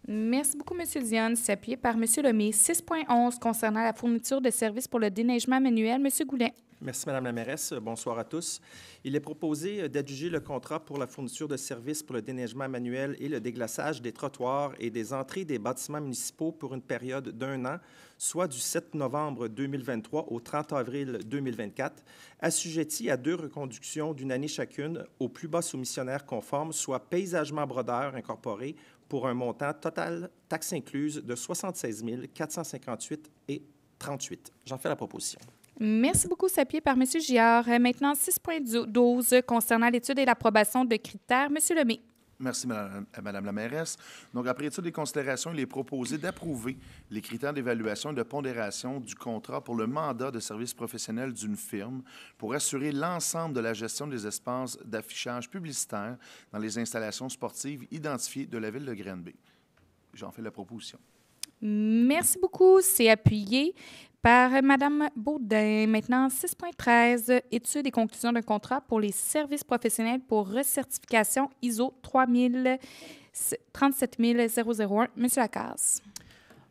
Merci beaucoup, M. Dionne. C'est appuyé par M. Lemay. 6,11 concernant la fourniture de services pour le déneigement manuel. M. Goulet. Merci, Mme la mairesse. Bonsoir à tous. Il est proposé d'adjuger le contrat pour la fourniture de services pour le déneigement manuel et le déglaçage des trottoirs et des entrées des bâtiments municipaux pour une période d'1 an, soit du 7 novembre 2023 au 30 avril 2024, assujetti à 2 reconductions d'une année chacune au plus bas soumissionnaire conforme, soit Paysagement Brodeur Incorporé, pour un montant total, taxes incluses, de 76 458,38. J'en fais la proposition. Merci beaucoup. C'est appuyé par M. Giard. Maintenant, 6,12 concernant l'étude et l'approbation de critères. M. Lemay. Merci, Madame la mairesse. Donc, après étude et considération, il est proposé d'approuver les critères d'évaluation et de pondération du contrat pour le mandat de service professionnel d'une firme pour assurer l'ensemble de la gestion des espaces d'affichage publicitaire dans les installations sportives identifiées de la ville de Granby. J'en fais la proposition. Merci beaucoup. C'est appuyé par Mme Baudin. Maintenant, 6,13, études et conclusions d'un contrat pour les services professionnels pour recertification ISO 37001. M. Lacasse.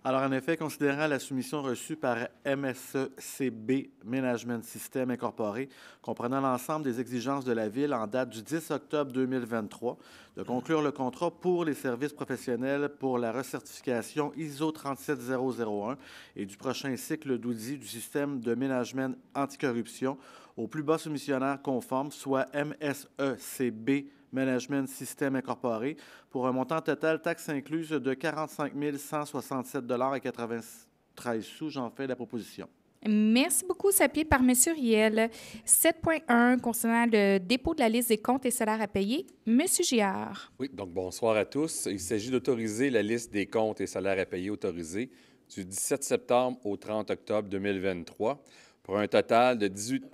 Alors, en effet, considérant la soumission reçue par MSECB Management System Incorporé, comprenant l'ensemble des exigences de la Ville en date du 10 octobre 2023, de conclure le contrat pour les services professionnels pour la recertification ISO 37001 et du prochain cycle d'audit du système de management anticorruption au plus bas soumissionnaire conforme, soit MSECB Management System Incorporé, pour un montant total, taxes incluses, de 45 167,93 sous. J'en fais la proposition. Merci beaucoup. C'est appuyé par M. Riel. 7,1 concernant le dépôt de la liste des comptes et salaires à payer. M. Giard. Oui, donc bonsoir à tous. Il s'agit d'autoriser la liste des comptes et salaires à payer autorisés du 17 septembre au 30 octobre 2023 pour un total de 18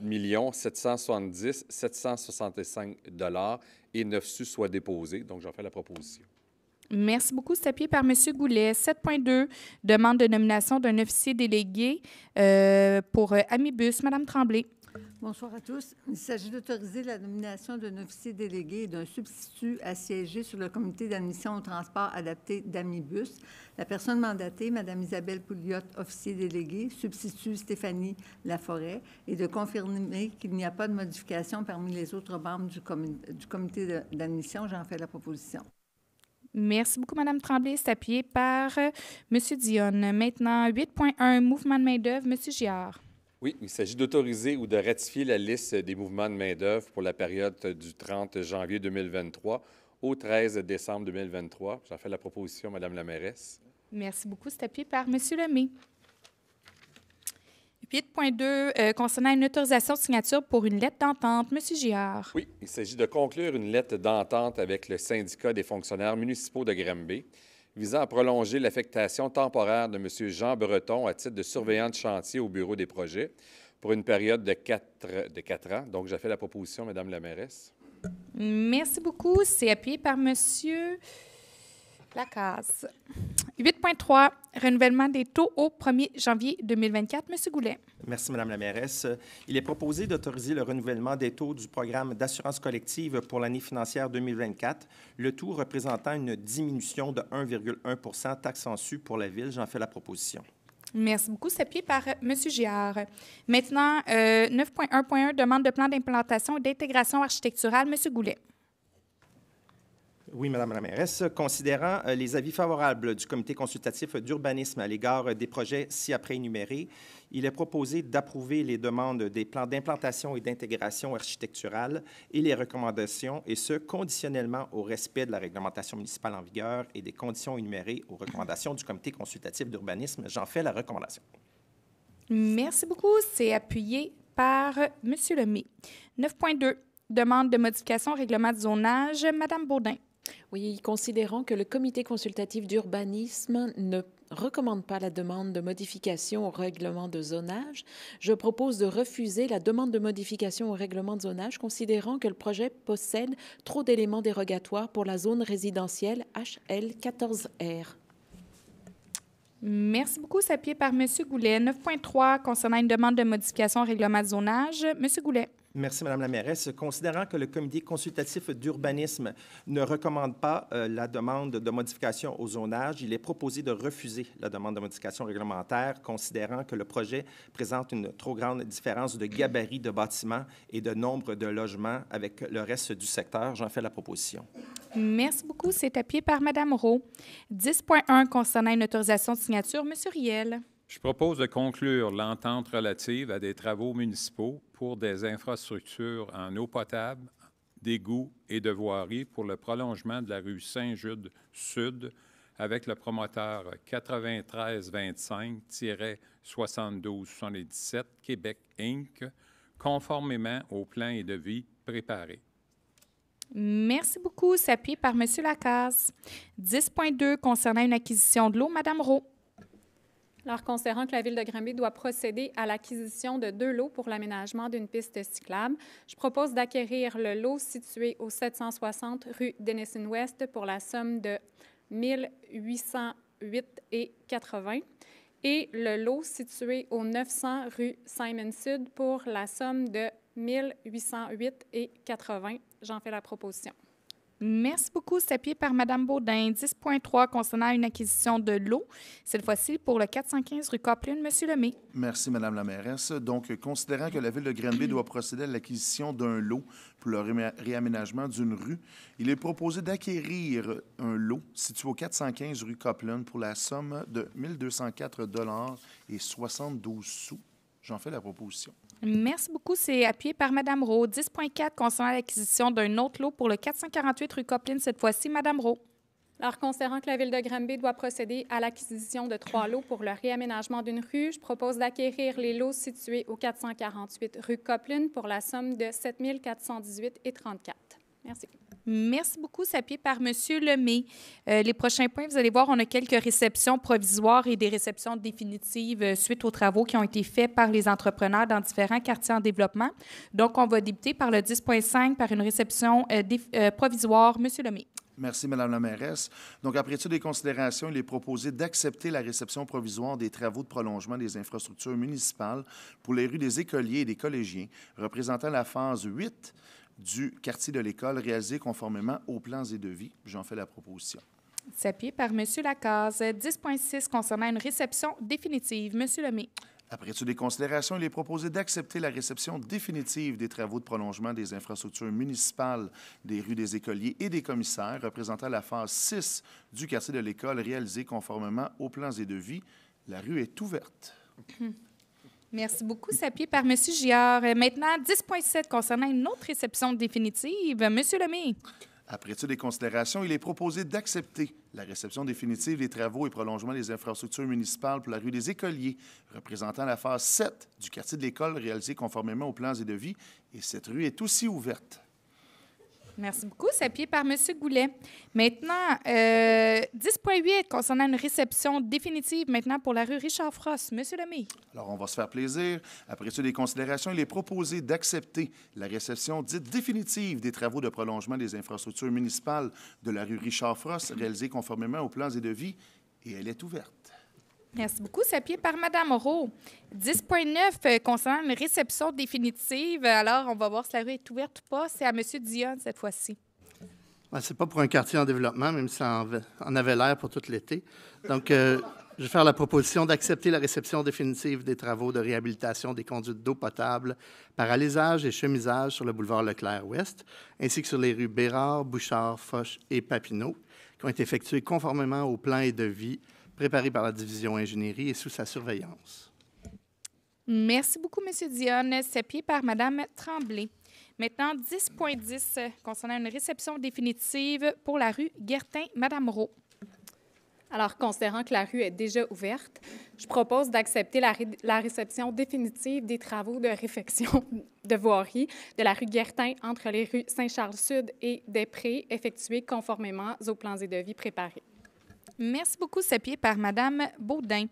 770 765 et 9 sous soient déposés. Donc, j'en fais la proposition. Merci beaucoup. C'est appuyé par M. Goulet. 7,2, demande de nomination d'un officier délégué pour Amibus. Mme Tremblay. Bonsoir à tous. Il s'agit d'autoriser la nomination d'un officier délégué et d'un substitut à siéger sur le comité d'admission au transport adapté d'Amibus. La personne mandatée, Mme Isabelle Pouliot, officier délégué, substitut Stéphanie Laforêt, et de confirmer qu'il n'y a pas de modification parmi les autres membres du comité d'admission. J'en fais la proposition. Merci beaucoup, Mme Tremblay. C'est appuyé par M. Dionne. Maintenant, 8,1, mouvement de main-d'œuvre. M. Giard. Oui, il s'agit d'autoriser ou de ratifier la liste des mouvements de main-d'œuvre pour la période du 30 janvier 2023 au 13 décembre 2023. J'en fais la proposition, Mme la mairesse. Merci beaucoup. C'est appuyé par M. Lemay. 8,2, concernant une autorisation de signature pour une lettre d'entente. M. Giard. Oui, il s'agit de conclure une lettre d'entente avec le syndicat des fonctionnaires municipaux de Granby visant à prolonger l'affectation temporaire de M. Jean Breton à titre de surveillant de chantier au bureau des projets pour une période de 4 ans. Donc, j'ai fait la proposition, Mme la mairesse. Merci beaucoup. C'est appuyé par M. Lacasse. 8,3, renouvellement des taux au 1er janvier 2024. M. Goulet. Merci, Mme la mairesse. Il est proposé d'autoriser le renouvellement des taux du programme d'assurance collective pour l'année financière 2024, le tout représentant une diminution de 1,1 taxe en su pour la Ville. J'en fais la proposition. Merci beaucoup. C'est appuyé par M. Giard. Maintenant, 9,1.1, demande de plan d'implantation et d'intégration architecturale. M. Goulet. Oui, Madame la mairesse. Considérant les avis favorables du comité consultatif d'urbanisme à l'égard des projets ci-après énumérés, il est proposé d'approuver les demandes des plans d'implantation et d'intégration architecturale et les recommandations, et ce, conditionnellement au respect de la réglementation municipale en vigueur et des conditions énumérées aux recommandations du comité consultatif d'urbanisme. J'en fais la recommandation. Merci beaucoup. C'est appuyé par M. Lemay. 9,2, demande de modification au règlement de zonage. Mme Baudin. Oui, considérant que le comité consultatif d'urbanisme ne recommande pas la demande de modification au règlement de zonage, je propose de refuser la demande de modification au règlement de zonage, considérant que le projet possède trop d'éléments dérogatoires pour la zone résidentielle HL14R. Merci beaucoup. C'est appuyé par M. Goulet. 9.3 concernant une demande de modification au règlement de zonage. M. Goulet. Merci, Mme la mairesse. Considérant que le comité consultatif d'urbanisme ne recommande pas la demande de modification au zonage, il est proposé de refuser la demande de modification réglementaire, considérant que le projet présente une trop grande différence de gabarit de bâtiments et de nombre de logements avec le reste du secteur. J'en fais la proposition. Merci beaucoup. C'est appuyé par Mme Rowe. 10.1 concernant une autorisation de signature. M. Riel. Je propose de conclure l'entente relative à des travaux municipaux pour des infrastructures en eau potable, d'égouts et de voirie pour le prolongement de la rue Saint-Jude avec le promoteur 9325-7277 Québec Inc., conformément au plan et devis préparés. Merci beaucoup. C'est appuyé par M. Lacasse. 10.2 concernant une acquisition de l'eau. Mme Rowe. Alors, considérant que la Ville de Granby doit procéder à l'acquisition de 2 lots pour l'aménagement d'une piste cyclable, je propose d'acquérir le lot situé au 760 rue Denison-Ouest pour la somme de 1 808,80 et le lot situé au 900 rue Simon-Sud pour la somme de 1 808,80. J'en fais la proposition. Merci beaucoup. C'est appuyé par Mme Baudin. 10.3 concernant une acquisition de l'eau, cette fois-ci pour le 415 rue Coplin. Monsieur Lemay. Merci, Mme la mairesse. Donc, considérant que la Ville de Granby doit procéder à l'acquisition d'un lot pour le réaménagement d'une rue, il est proposé d'acquérir un lot situé au 415 rue Coplin pour la somme de 1 204,72 $. J'en fais la proposition. Merci beaucoup. C'est appuyé par Mme Rowe. 10.4 concernant l'acquisition d'un autre lot pour le 448 rue Coplin, cette fois-ci. Mme Rowe. Alors, considérant que la Ville de Granby doit procéder à l'acquisition de 3 lots pour le réaménagement d'une rue, je propose d'acquérir les lots situés au 448 rue Coplin pour la somme de 7 418,34 $. Merci. Merci beaucoup. C'est appuyé par M. Lemay. Les prochains points, vous allez voir, on a quelques réceptions provisoires et des réceptions définitives suite aux travaux qui ont été faits par les entrepreneurs dans différents quartiers en développement. Donc, on va débuter par le 10.5 par une réception provisoire. M. Lemay. Merci, Mme la mairesse. Donc, après étude des considérations, il est proposé d'accepter la réception provisoire des travaux de prolongement des infrastructures municipales pour les rues des écoliers et des collégiens, représentant la phase 8 du quartier de l'école réalisé conformément aux plans et devis. J'en fais la proposition. C'est appuyé par M. Lacaze. 10.6 concernant une réception définitive. M. Lemay. Après étude des considérations, il est proposé d'accepter la réception définitive des travaux de prolongement des infrastructures municipales des rues des écoliers et des commissaires, représentant la phase 6 du quartier de l'école réalisé conformément aux plans et devis. La rue est ouverte. Merci beaucoup. C'est appuyé par M. Giard. Maintenant, 10.7 concernant une autre réception définitive. M. Lemay. Après étude des considérations, il est proposé d'accepter la réception définitive des travaux et prolongements des infrastructures municipales pour la rue des Écoliers, représentant la phase 7 du quartier de l'école réalisé conformément aux plans et devis. Et cette rue est aussi ouverte. Merci beaucoup. C'est appuyé par M. Goulet. Maintenant, 10.8 concernant une réception définitive maintenant pour la rue Richard-Frost. M. Lemay. Alors, on va se faire plaisir. Après étude des considérations, il est proposé d'accepter la réception dite définitive des travaux de prolongement des infrastructures municipales de la rue Richard-Frost, réalisés conformément aux plans et devis, et elle est ouverte. Merci beaucoup. C'est appuyé par Mme Rowe. 10.9 concernant une réception définitive. Alors, on va voir si la rue est ouverte ou pas. C'est à M. Dionne cette fois-ci. Ce n'est pas pour un quartier en développement, même si ça en avait l'air pour tout l'été. Donc, je vais faire la proposition d'accepter la réception définitive des travaux de réhabilitation des conduites d'eau potable par alésage et chemisage sur le boulevard Leclerc-Ouest, ainsi que sur les rues Bérard, Bouchard, Foch et Papineau, qui ont été effectués conformément aux plans et devis préparés par la division ingénierie et sous sa surveillance. Merci beaucoup, M. Dionne. C'est appuyé par Mme Tremblay. Maintenant, 10.10 concernant une réception définitive pour la rue Guertin. Mme Rowe. Alors, considérant que la rue est déjà ouverte, je propose d'accepter la réception définitive des travaux de réfection de voirie de la rue Guertin entre les rues Saint-Charles-Sud et des Prés, effectués conformément aux plans et devis préparés. Merci beaucoup, s'appuyer par Mme Baudin.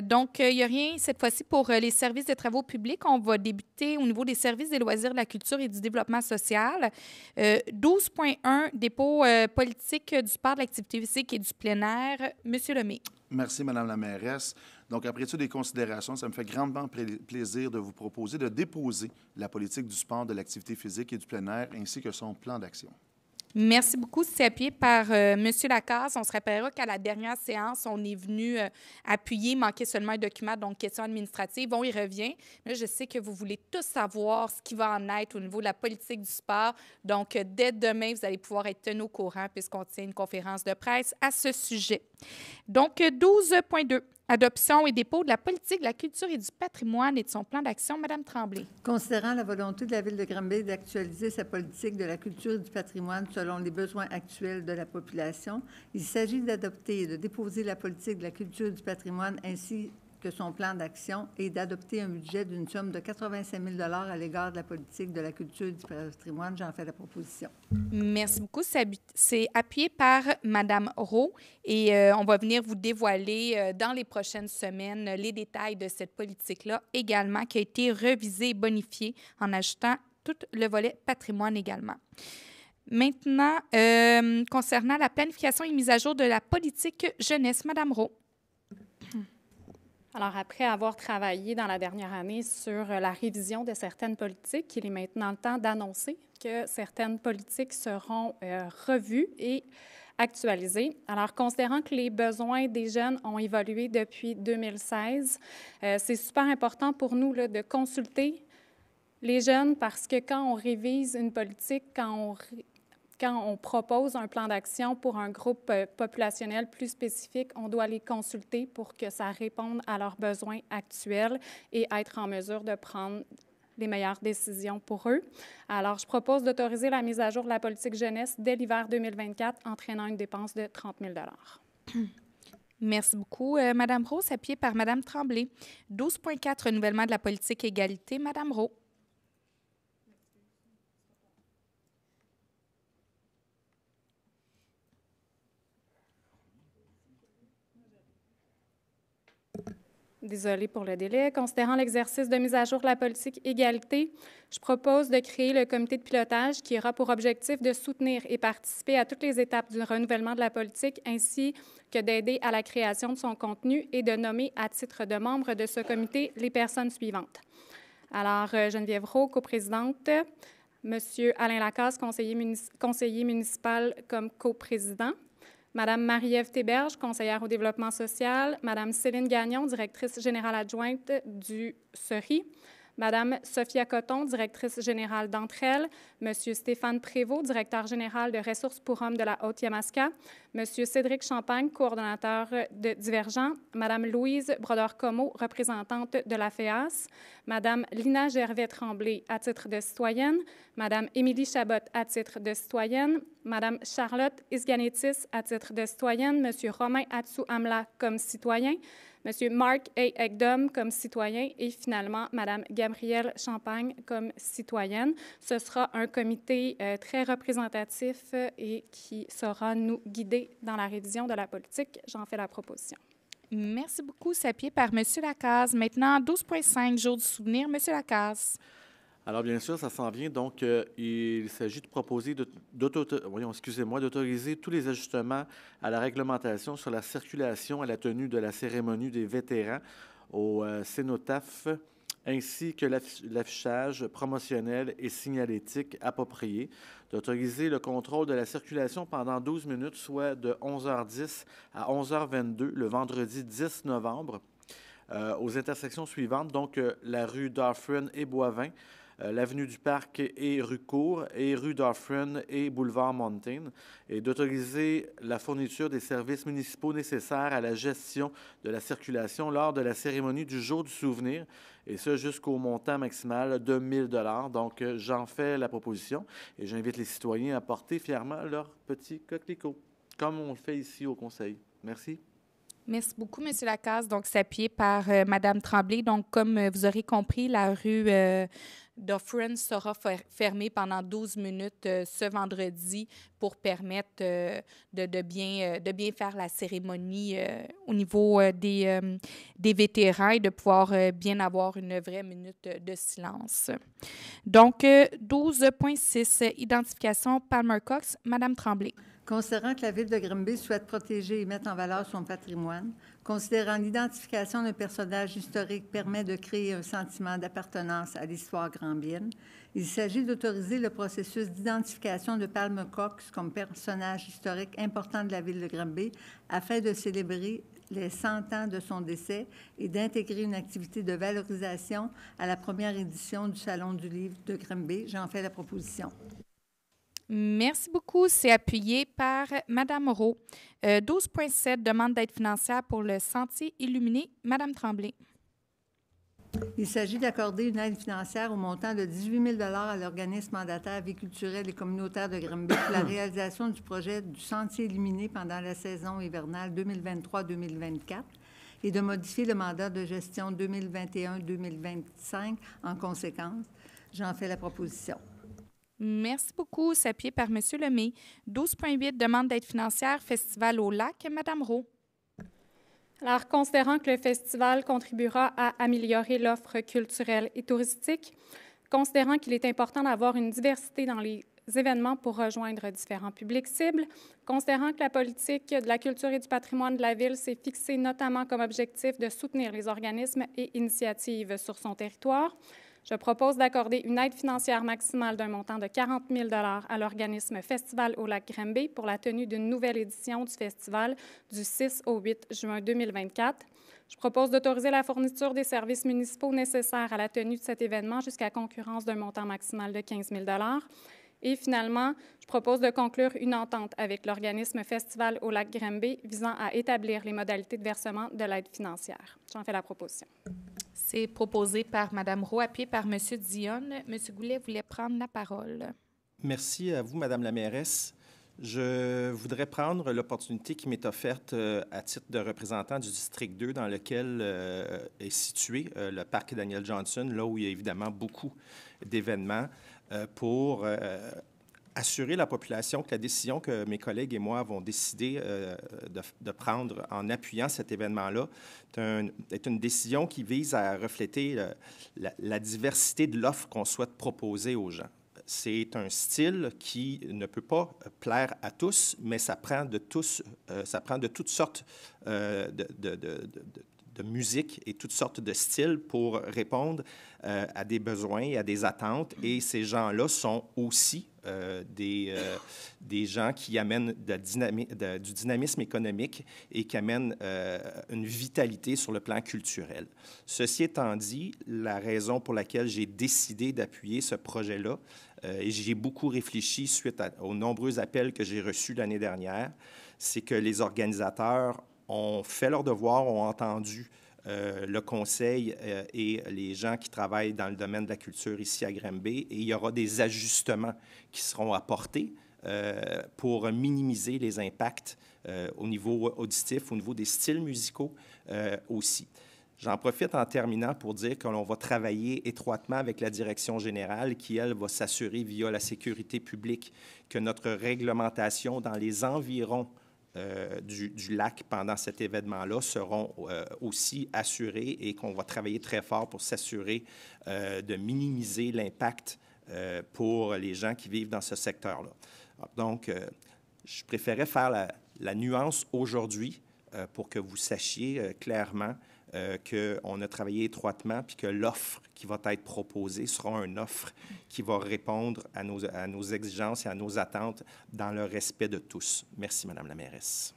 Donc, il n'y a rien cette fois-ci pour les services de travaux publics. On va débuter au niveau des services des loisirs, de la culture et du développement social. 12.1, dépôt politique du sport, de l'activité physique et du plein air. Monsieur Lemay. Merci, Madame la mairesse. Donc, après toutes les considérations, ça me fait grandement plaisir de vous proposer de déposer la politique du sport, de l'activité physique et du plein air, ainsi que son plan d'action. Merci beaucoup. C'est appuyé par M. Lacasse. On se rappellera qu'à la dernière séance, on est venu appuyer, il manquait seulement un document, donc question administrative. On y revient. Là, je sais que vous voulez tous savoir ce qui va en être au niveau de la politique du sport. Donc, dès demain, vous allez pouvoir être tenus au courant puisqu'on tient une conférence de presse à ce sujet. Donc, 12.2. Adoption et dépôt de la politique de la culture et du patrimoine et de son plan d'action. Madame Tremblay. Considérant la volonté de la Ville de Granby d'actualiser sa politique de la culture et du patrimoine selon les besoins actuels de la population, il s'agit d'adopter et de déposer la politique de la culture et du patrimoine ainsi que son plan d'action et d'adopter un budget d'une somme de 85 000 $ à l'égard de la politique de la culture et du patrimoine. J'en fais la proposition. Merci beaucoup. C'est appuyé par Mme Rowe et on va venir vous dévoiler dans les prochaines semaines les détails de cette politique-là également qui a été revisée et bonifiée en ajoutant tout le volet patrimoine également. Maintenant, concernant la planification et mise à jour de la politique jeunesse, Mme Rowe. Alors, après avoir travaillé dans la dernière année sur la révision de certaines politiques, il est maintenant le temps d'annoncer que certaines politiques seront revues et actualisées. Alors, considérant que les besoins des jeunes ont évolué depuis 2016, c'est super important pour nous là, de consulter les jeunes parce que quand on révise une politique, quand on propose un plan d'action pour un groupe populationnel plus spécifique, on doit les consulter pour que ça réponde à leurs besoins actuels et être en mesure de prendre les meilleures décisions pour eux. Alors, je propose d'autoriser la mise à jour de la politique jeunesse dès l'hiver 2024, entraînant une dépense de 30 000 $. Merci beaucoup, Mme Rowe. Appuyé par Mme Tremblay. 12.4, renouvellement de la politique égalité. Mme Rowe. Désolée pour le délai. Considérant l'exercice de mise à jour de la politique égalité, je propose de créer le comité de pilotage qui aura pour objectif de soutenir et participer à toutes les étapes du renouvellement de la politique ainsi que d'aider à la création de son contenu et de nommer à titre de membre de ce comité les personnes suivantes. Alors, Geneviève Rowe, coprésidente, M. Alain Lacasse, conseiller municipal comme coprésident, Madame Marie-Ève Théberge, conseillère au développement social, Madame Céline Gagnon, directrice générale adjointe du SERI, Madame Sophia Coton, directrice générale d'Entre-elles, Monsieur Stéphane Prévost, directeur général de ressources pour hommes de la Haute-Yamaska, Monsieur Cédric Champagne, coordonnateur de Divergent, Madame Louise Brodeur-Comeau, représentante de la FEAS, Madame Lina Gervais-Tremblay, à titre de citoyenne, Madame Émilie Chabot, à titre de citoyenne, Madame Charlotte Isganetis, à titre de citoyenne, Monsieur Romain Atsou-Amla comme citoyen, Monsieur Marc A. Ekdom comme citoyen et finalement Madame Gabrielle Champagne comme citoyenne. Ce sera un comité très représentatif et qui saura nous guider dans la révision de la politique. J'en fais la proposition. Merci beaucoup. C'est appuyé par M. Lacasse. Maintenant, 12.5, jour du souvenir. M. Lacasse. Alors, bien sûr, ça s'en vient. Donc, il s'agit de proposer d'autoriser tous les ajustements à la réglementation sur la circulation à la tenue de la cérémonie des vétérans au cénotaphe, ainsi que l'affichage promotionnel et signalétique approprié, d'autoriser le contrôle de la circulation pendant 12 minutes, soit de 11h10 à 11h22, le vendredi 10 novembre, aux intersections suivantes, donc la rue Dauphren et Boivin, l'avenue du Parc et rue Cour, et rue Dauphren et boulevard Mountain, et d'autoriser la fourniture des services municipaux nécessaires à la gestion de la circulation lors de la cérémonie du jour du souvenir, et ce jusqu'au montant maximal de 1 000 $. Donc, j'en fais la proposition et j'invite les citoyens à porter fièrement leur petit coquelicot, comme on le fait ici au Conseil. Merci. Merci beaucoup, M. Lacasse. Donc, c'est appuyé par Mme Tremblay. Donc, comme vous aurez compris, la rue d'Offren sera fermée pendant 12 minutes ce vendredi pour permettre de bien faire la cérémonie au niveau des vétérans et de pouvoir bien avoir une vraie minute de silence. Donc, 12.6, identification Palmer Cox, Mme Tremblay. Considérant que la Ville de Granby souhaite protéger et mettre en valeur son patrimoine, considérant l'identification d'un personnage historique permet de créer un sentiment d'appartenance à l'histoire grambienne, il s'agit d'autoriser le processus d'identification de Palmer Cox comme personnage historique important de la Ville de Granby afin de célébrer les 100 ans de son décès et d'intégrer une activité de valorisation à la première édition du Salon du livre de Granby. J'en fais la proposition. Merci beaucoup. C'est appuyé par Mme Rowe. 12.7, demande d'aide financière pour le sentier illuminé. Mme Tremblay. Il s'agit d'accorder une aide financière au montant de 18 000 à l'organisme mandataire vie culturelle et communautaire de Granby pour la réalisation du projet du sentier illuminé pendant la saison hivernale 2023-2024 et de modifier le mandat de gestion 2021-2025 en conséquence. J'en fais la proposition. Merci beaucoup. C'est appuyé par M. Lemay. 12.8, demande d'aide financière, Festival au lac. Mme Rowe. Alors, considérant que le festival contribuera à améliorer l'offre culturelle et touristique, considérant qu'il est important d'avoir une diversité dans les événements pour rejoindre différents publics cibles, considérant que la politique de la culture et du patrimoine de la Ville s'est fixée notamment comme objectif de soutenir les organismes et initiatives sur son territoire, je propose d'accorder une aide financière maximale d'un montant de 40 000 à l'organisme Festival au lac Granby pour la tenue d'une nouvelle édition du festival du 6 au 8 juin 2024. Je propose d'autoriser la fourniture des services municipaux nécessaires à la tenue de cet événement jusqu'à concurrence d'un montant maximal de 15 000 Et finalement, je propose de conclure une entente avec l'organisme Festival au lac Granby visant à établir les modalités de versement de l'aide financière. J'en fais la proposition. C'est proposé par Mme Rowe, appuyé par M. Dionne. M. Goulet voulait prendre la parole. Merci à vous, Madame la mairesse. Je voudrais prendre l'opportunité qui m'est offerte à titre de représentant du district 2 dans lequel est situé le parc Daniel Johnson, là où il y a évidemment beaucoup d'événements, pour assurer la population que la décision que mes collègues et moi avons décidé de prendre en appuyant cet événement-là est une décision qui vise à refléter la diversité de l'offre qu'on souhaite proposer aux gens. C'est un style qui ne peut pas plaire à tous, mais ça prend de toutes sortes de musique et toutes sortes de styles pour répondre à des besoins et à des attentes. Et ces gens-là sont aussi des gens qui amènent du dynamisme économique et qui amènent une vitalité sur le plan culturel. Ceci étant dit, la raison pour laquelle j'ai décidé d'appuyer ce projet-là, et j'y ai beaucoup réfléchi suite aux nombreux appels que j'ai reçus l'année dernière, c'est que les organisateurs ont fait leur devoir, ont entendu le conseil et les gens qui travaillent dans le domaine de la culture ici à Granby, et il y aura des ajustements qui seront apportés pour minimiser les impacts au niveau auditif, au niveau des styles musicaux aussi. J'en profite en terminant pour dire que l'on va travailler étroitement avec la direction générale qui, elle, va s'assurer via la sécurité publique que notre réglementation dans les environs du lac pendant cet événement-là seront aussi assurées et qu'on va travailler très fort pour s'assurer de minimiser l'impact pour les gens qui vivent dans ce secteur-là. Donc, je préférais faire la nuance aujourd'hui pour que vous sachiez clairement qu'on a travaillé étroitement puis que l'offre qui va être proposée sera une offre qui va répondre à nos exigences et à nos attentes dans le respect de tous. Merci, Madame la mairesse.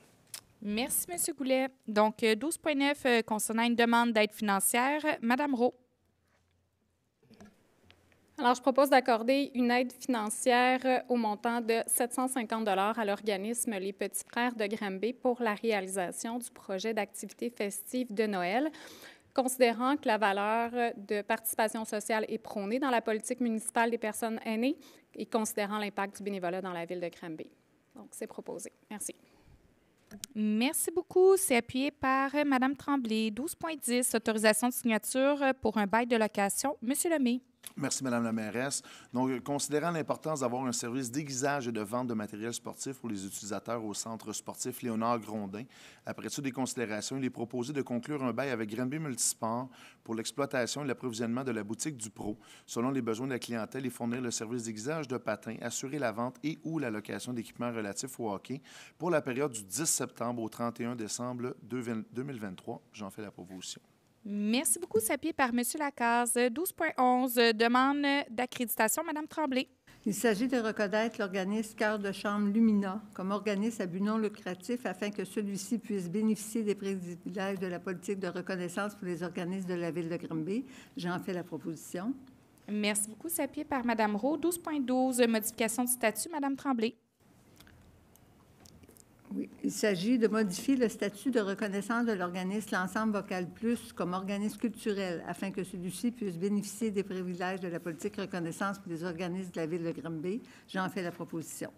Merci, M. Goulet. Donc, 12.9 concernant une demande d'aide financière. Mme Rowe. Alors, je propose d'accorder une aide financière au montant de 750 à l'organisme Les Petits Frères de Granby pour la réalisation du projet d'activité festive de Noël, considérant que la valeur de participation sociale est prônée dans la politique municipale des personnes aînées et considérant l'impact du bénévolat dans la ville de Granby. Donc, c'est proposé. Merci. Merci beaucoup. C'est appuyé par Mme Tremblay. 12.10, autorisation de signature pour un bail de location. Monsieur Lemay. Merci, Madame la mairesse. Donc, considérant l'importance d'avoir un service d'aiguisage et de vente de matériel sportif pour les utilisateurs au centre sportif Léonard Grondin, après ça, des considérations, il est proposé de conclure un bail avec Granby Multisport pour l'exploitation et l'approvisionnement de la boutique du Pro, selon les besoins de la clientèle, et fournir le service d'aiguisage de patins, assurer la vente et ou la location d'équipements relatifs au hockey pour la période du 10 septembre au 31 décembre 2023. J'en fais la proposition. Merci beaucoup. C'est appuyé par M. Lacaze. 12.11, demande d'accréditation. Mme Tremblay. Il s'agit de reconnaître l'organisme Cœur de chambre Lumina comme organisme à but non lucratif afin que celui-ci puisse bénéficier des privilèges de la politique de reconnaissance pour les organismes de la Ville de Granby. J'en fais la proposition. Merci beaucoup. C'est appuyé par Mme Rowe. 12.12, modification du statut. Mme Tremblay. Oui, il s'agit de modifier le statut de reconnaissance de l'organisme L'Ensemble Vocal Plus comme organisme culturel afin que celui-ci puisse bénéficier des privilèges de la politique reconnaissance pour les organismes de la Ville de Granby. J'en fais la proposition.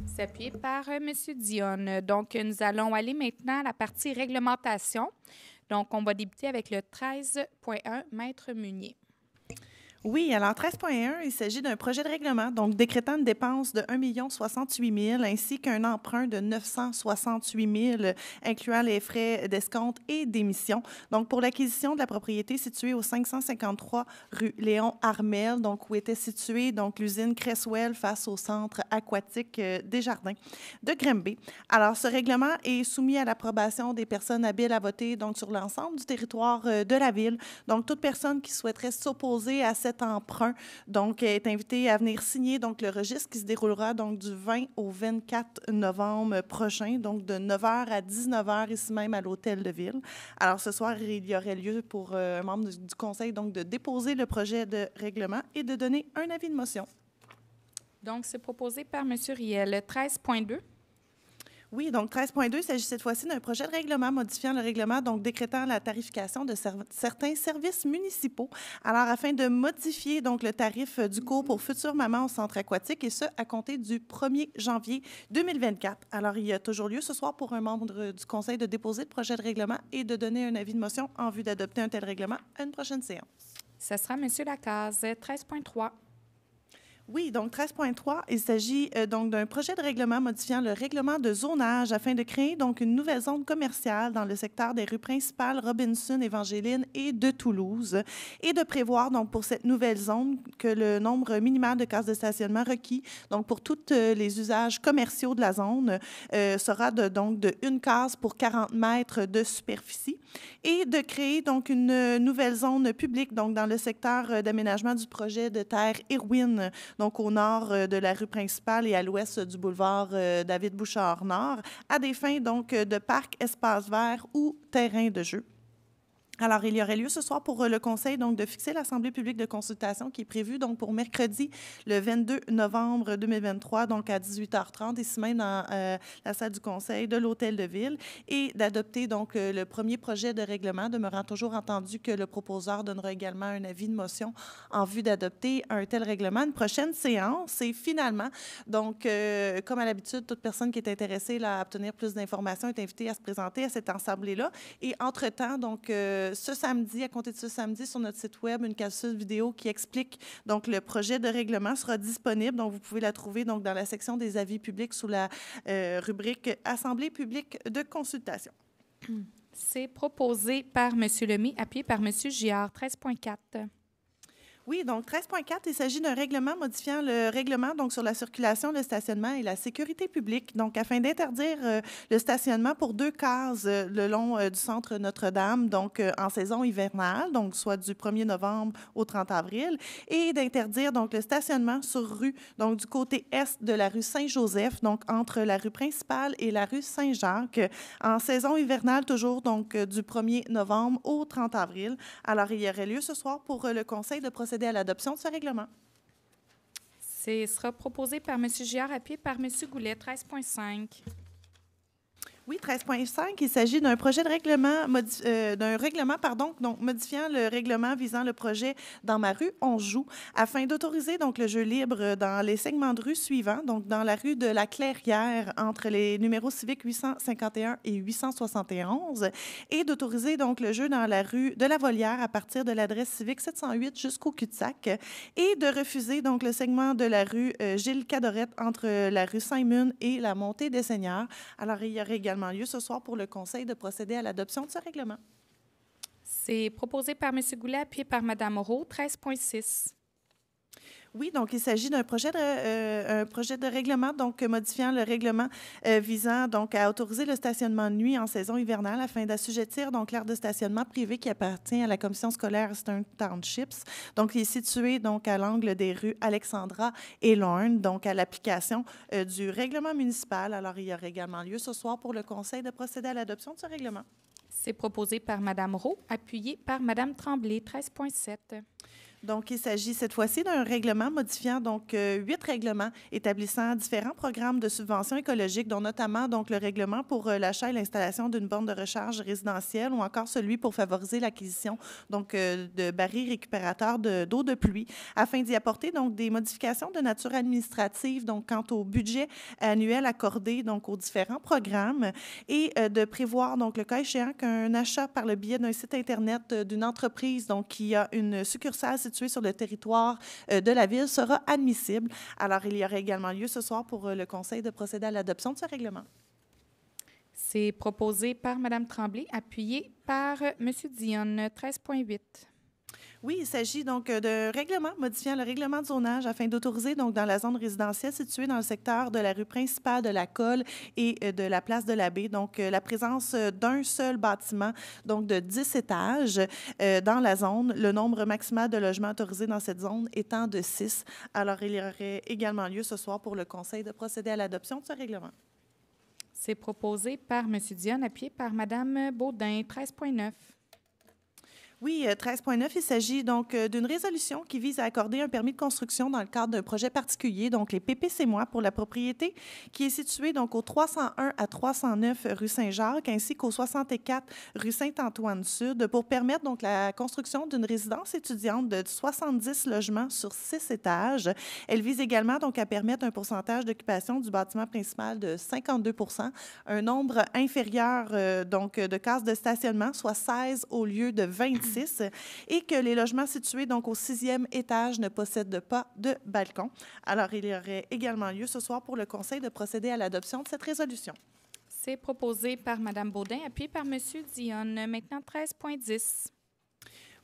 C'est appuyé par M. Dionne. Donc, nous allons aller maintenant à la partie réglementation. Donc, on va débuter avec le 13.1, Maître Munier. Oui, alors 13.1, il s'agit d'un projet de règlement, donc décrétant une dépense de 1 068 000 ainsi qu'un emprunt de 968 000, incluant les frais d'escompte et d'émission. Donc, pour l'acquisition de la propriété située au 553 rue Léon Armel, donc où était située donc l'usine Cresswell face au centre aquatique Desjardins de Granby. Alors, ce règlement est soumis à l'approbation des personnes habiles à voter donc sur l'ensemble du territoire de la ville. Donc, toute personne qui souhaiterait s'opposer à cet emprunt donc est invité à venir signer donc le registre qui se déroulera donc du 20 au 24 novembre prochain, donc de 9h à 19h ici même à l'Hôtel de Ville. Alors ce soir, il y aurait lieu pour un membre du conseil donc de déposer le projet de règlement et de donner un avis de motion. Donc c'est proposé par M. Riel. 13.2. Oui, donc 13.2, il s'agit cette fois-ci d'un projet de règlement modifiant le règlement, donc décrétant la tarification de certains services municipaux. Alors, afin de modifier donc le tarif du cours pour futures mamans au centre aquatique, et ce, à compter du 1er janvier 2024. Alors, il y a toujours lieu ce soir pour un membre du conseil de déposer le projet de règlement et de donner un avis de motion en vue d'adopter un tel règlement à une prochaine séance. Ce sera M. Lacaze. 13.3. Oui, donc 13.3, il s'agit donc d'un projet de règlement modifiant le règlement de zonage afin de créer donc une nouvelle zone commerciale dans le secteur des rues principales Robinson, Évangéline et de Toulouse et de prévoir donc pour cette nouvelle zone que le nombre minimal de cases de stationnement requis donc pour tous les usages commerciaux de la zone sera donc de une case pour 40 mètres de superficie et de créer donc une nouvelle zone publique donc dans le secteur d'aménagement du projet de terre Irwin, donc au nord de la rue principale et à l'ouest du boulevard David-Bouchard-Nord, à des fins donc de parc, espace vert ou terrain de jeu. Alors, il y aurait lieu ce soir pour le conseil donc de fixer l'assemblée publique de consultation qui est prévue donc pour mercredi le 22 novembre 2023 donc à 18h30 ici même dans la salle du conseil de l'Hôtel de Ville et d'adopter donc le premier projet de règlement, demeurant toujours entendu que le proposeur donnera également un avis de motion en vue d'adopter un tel règlement. Une prochaine séance et finalement donc comme à l'habitude, toute personne qui est intéressée là, à obtenir plus d'informations est invitée à se présenter à cette assemblée-là et entre-temps donc ce samedi, à compter de ce samedi, sur notre site web, une capsule vidéo qui explique donc le projet de règlement sera disponible. Donc, vous pouvez la trouver donc dans la section des avis publics sous la rubrique Assemblée publique de consultation. C'est proposé par M. Lemay, appuyé par M. Giard. 13.4. Oui, donc 13.4, il s'agit d'un règlement modifiant le règlement donc sur la circulation, le stationnement et la sécurité publique, donc afin d'interdire le stationnement pour 2 cases le long du centre Notre-Dame, donc en saison hivernale, donc soit du 1er novembre au 30 avril, et d'interdire donc le stationnement sur rue, donc du côté est de la rue Saint-Joseph, donc entre la rue principale et la rue Saint-Jacques, en saison hivernale toujours donc du 1er novembre au 30 avril. Alors, il y aurait lieu ce soir pour le conseil de procéder à l'adoption de ce règlement. Ce sera proposé par M. Giard, appuyé par M. Goulet. 13.5. Oui, 13.5, il s'agit d'un projet de règlement, donc modifiant le règlement visant le projet Dans ma rue, on joue, afin d'autoriser donc le jeu libre dans les segments de rue suivants, donc dans la rue de la Clairière, entre les numéros civiques 851 et 871, et d'autoriser donc le jeu dans la rue de la Volière à partir de l'adresse civique 708 jusqu'au cul-de-sac, et de refuser donc le segment de la rue Gilles Cadorette entre la rue Saint-Mun et la montée des Seigneurs. Alors, il y aurait également lieu ce soir pour le Conseil de procéder à l'adoption de ce règlement. C'est proposé par M. Goulet, appuyé par Mme Moreau, 13.6. Oui, donc il s'agit d'un projet de règlement, donc modifiant le règlement visant donc à autoriser le stationnement de nuit en saison hivernale afin d'assujettir donc l'aire de stationnement privé qui appartient à la commission scolaire Eastern Townships. Donc, il est situé donc à l'angle des rues Alexandra et Lorne, donc à l'application du règlement municipal. Alors, il y aurait également lieu ce soir pour le Conseil de procéder à l'adoption de ce règlement. C'est proposé par Mme Roux, appuyé par Mme Tremblay, 13.7. Donc, il s'agit cette fois-ci d'un règlement modifiant donc 8 règlements établissant différents programmes de subventions écologiques, dont notamment donc le règlement pour l'achat et l'installation d'une borne de recharge résidentielle ou encore celui pour favoriser l'acquisition donc de barils récupérateurs d'eau de pluie, afin d'y apporter donc des modifications de nature administrative donc quant au budget annuel accordé donc aux différents programmes et de prévoir donc le cas échéant qu'un achat par le biais d'un site internet d'une entreprise donc qui a une succursale situé sur le territoire de la ville sera admissible. Alors, il y aurait également lieu ce soir pour le Conseil de procéder à l'adoption de ce règlement. C'est proposé par Mme Tremblay, appuyé par M. Dionne, 13.8. Oui, il s'agit donc d'un règlement modifiant le règlement de zonage afin d'autoriser donc dans la zone résidentielle située dans le secteur de la rue principale de la Colle et de la place de la Baie, donc la présence d'un seul bâtiment, donc de 10 étages dans la zone, le nombre maximal de logements autorisés dans cette zone étant de 6. Alors, il y aurait également lieu ce soir pour le Conseil de procéder à l'adoption de ce règlement. C'est proposé par M. Dionne, appuyé par Mme Baudin, 13.9. Oui, 13.9, il s'agit donc d'une résolution qui vise à accorder un permis de construction dans le cadre d'un projet particulier, donc les PPC-moi pour la propriété, qui est située donc au 301 à 309 rue Saint-Jacques, ainsi qu'au 64 rue Saint-Antoine-Sud, pour permettre donc la construction d'une résidence étudiante de 70 logements sur 6 étages. Elle vise également donc à permettre un pourcentage d'occupation du bâtiment principal de 52 %, un nombre inférieur donc de cases de stationnement, soit 16 au lieu de 26, et que les logements situés donc au 6e étage ne possèdent pas de balcon. Alors, il y aurait également lieu ce soir pour le Conseil de procéder à l'adoption de cette résolution. C'est proposé par Mme Baudin, appuyé par M. Dionne. Maintenant, 13.10.